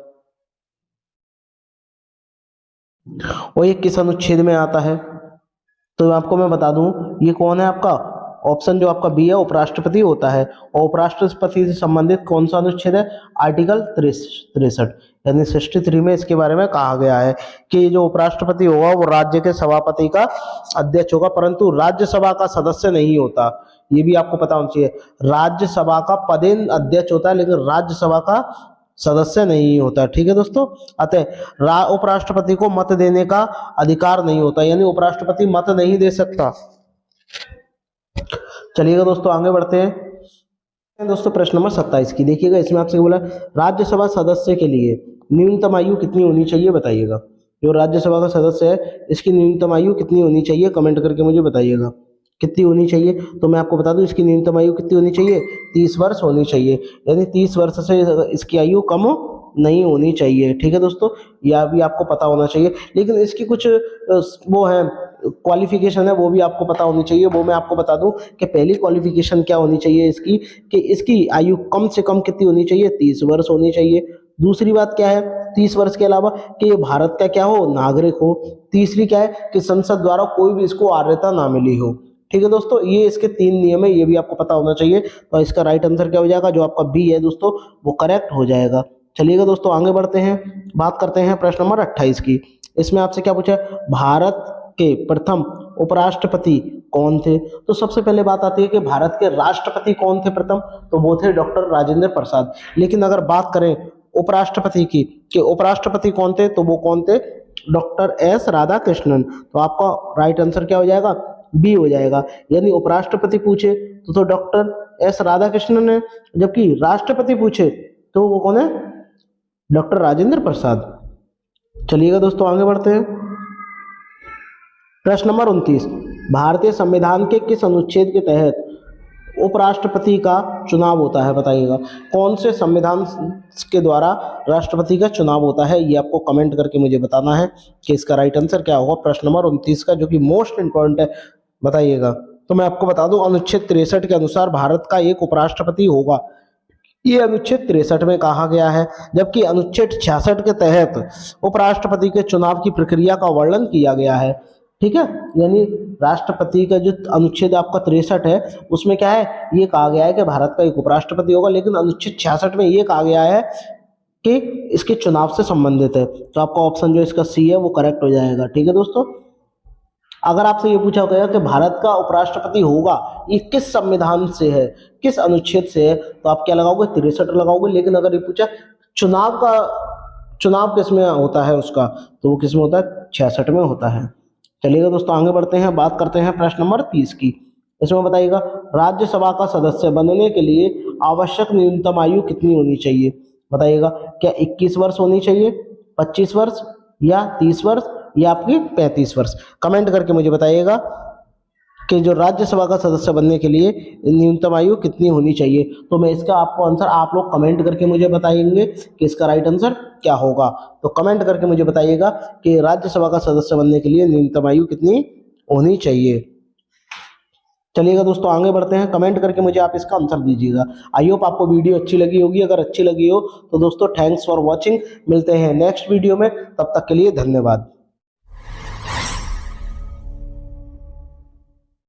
और ये किस अनुच्छेद में आता है, तो आपको मैं बता दूं ये कौन है, आपका ऑप्शन जो आपका बी है, उपराष्ट्रपति होता है। और उपराष्ट्रपति से संबंधित कौन सा अनुच्छेद है, आर्टिकल 63, यानी 63 में इसके बारे में कहा गया है कि जो उपराष्ट्रपति होगा वो राज्य के सभापति का अध्यक्ष होगा, परंतु राज्यसभा का सदस्य नहीं होता। ये भी आपको पता होना चाहिए, राज्यसभा का पदेन अध्यक्ष होता है लेकिन राज्यसभा का सदस्य नहीं होता। ठीक है दोस्तों, अतः उपराष्ट्रपति को मत देने का अधिकार नहीं होता, यानी उपराष्ट्रपति मत नहीं दे सकता। चलिएगा दोस्तों आगे बढ़ते हैं दोस्तों प्रश्न नंबर 27 की। देखिएगा इसमें आपसे बोला राज्यसभा सदस्य के लिए न्यूनतम आयु कितनी होनी चाहिए बताइएगा। जो राज्यसभा का सदस्य है इसकी न्यूनतम आयु कितनी होनी चाहिए, कमेंट करके मुझे बताइएगा। कितनी होनी चाहिए? तो मैं आपको बता दूं इसकी न्यूनतम आयु कितनी होनी चाहिए? 30 वर्ष होनी चाहिए, यानी 30 वर्ष से इसकी आयु कम नहीं होनी चाहिए। ठीक है दोस्तों, यह भी आपको पता होना चाहिए। लेकिन इसकी कुछ वो है क्वालिफिकेशन है, वो भी आपको पता होनी चाहिए। वो मैं आपको बता दूं कि पहली क्वालिफिकेशन क्या होनी चाहिए इसकी, कि इसकी आयु कम से कम कितनी होनी चाहिए? 30 वर्ष होनी चाहिए। दूसरी बात क्या है 30 वर्ष के अलावा, कि ये भारत का क्या हो? नागरिक हो। तीसरी क्या है कि संसद द्वारा कोई भी इसको आर्यता ना मिली हो। ठीक है दोस्तों, ये इसके 3 नियम है, ये भी आपको पता होना चाहिए। तो इसका राइट आंसर क्या हो जाएगा? जो आपका बी है दोस्तों, वो करेक्ट हो जाएगा। चलिएगा दोस्तों आगे बढ़ते हैं, बात करते हैं प्रश्न नंबर 28 की। इसमें आपसे क्या पूछा है? भारत के प्रथम उपराष्ट्रपति कौन थे? तो सबसे पहले बात आती है कि भारत के राष्ट्रपति कौन थे प्रथम? तो वो थे डॉक्टर राजेंद्र प्रसाद। लेकिन अगर बात करें उपराष्ट्रपति की, कि उपराष्ट्रपति कौन थे, तो वो कौन थे? Doctor S Radhakrishnan. तो आपका राइट आंसर क्या हो जाएगा? बी हो जाएगा। यानी उपराष्ट्रपति पूछे तो डॉक्टर एस राधाकृष्णन है, जबकि राष्ट्रपति पूछे तो वो कौन है? डॉक्टर राजेंद्र प्रसाद। चलिएगा दोस्तों आगे बढ़ते हैं, प्रश्न नंबर 29। भारतीय संविधान के किस अनुच्छेद के तहत उपराष्ट्रपति का चुनाव होता है? बताइएगा कौन से संविधान के द्वारा राष्ट्रपति का चुनाव होता है? ये आपको कमेंट करके मुझे बताना है कि इसका राइट आंसर क्या होगा प्रश्न नंबर 29 का, जो कि मोस्ट इंपॉर्टेंट है। बताइएगा। तो मैं आपको बता दूं अनुच्छेद 63 के अनुसार भारत का एक उपराष्ट्रपति होगा। ये अनुच्छेद 63 में कहा गया है, जबकि अनुच्छेद 66 के तहत उपराष्ट्रपति के चुनाव की प्रक्रिया का वर्णन किया गया है। ठीक है, यानी राष्ट्रपति का जो अनुच्छेद आपका 63 है उसमें क्या है? ये कहा गया है कि भारत का एक उपराष्ट्रपति होगा, लेकिन अनुच्छेद 66 में ये कहा गया है कि इसके चुनाव से संबंधित है। तो आपका ऑप्शन जो इसका सी है वो करेक्ट हो जाएगा। ठीक है दोस्तों, अगर आपसे ये पूछा गया कि भारत का उपराष्ट्रपति होगा ये किस संविधान से है, किस अनुच्छेद से है, तो आप क्या लगाओगे? 63 लगाओगे। लेकिन अगर ये पूछा चुनाव किस में होता है उसका, तो वो किस में होता है? 66 में होता है। चलिएगा दोस्तों आगे बढ़ते हैं, बात करते हैं प्रश्न नंबर 30 की। इसमें बताइएगा राज्यसभा का सदस्य बनने के लिए आवश्यक न्यूनतम आयु कितनी होनी चाहिए? बताइएगा, क्या 21 वर्ष होनी चाहिए, 25 वर्ष या 30 वर्ष या आपकी 35 वर्ष? कमेंट करके मुझे बताइएगा कि जो राज्यसभा का सदस्य बनने के लिए न्यूनतम आयु कितनी होनी चाहिए। तो मैं इसका आपको आंसर आप लोग कमेंट करके मुझे बताएंगे कि इसका राइट आंसर क्या होगा। तो कमेंट करके मुझे बताइएगा कि राज्यसभा का सदस्य बनने के लिए न्यूनतम आयु कितनी होनी चाहिए। चलिएगा दोस्तों आगे बढ़ते हैं, कमेंट करके मुझे आप इसका आंसर दीजिएगा। आई होप आपको वीडियो अच्छी लगी होगी। अगर अच्छी लगी हो तो दोस्तों थैंक्स फॉर वॉचिंग। मिलते हैं नेक्स्ट वीडियो में, तब तक के लिए धन्यवाद।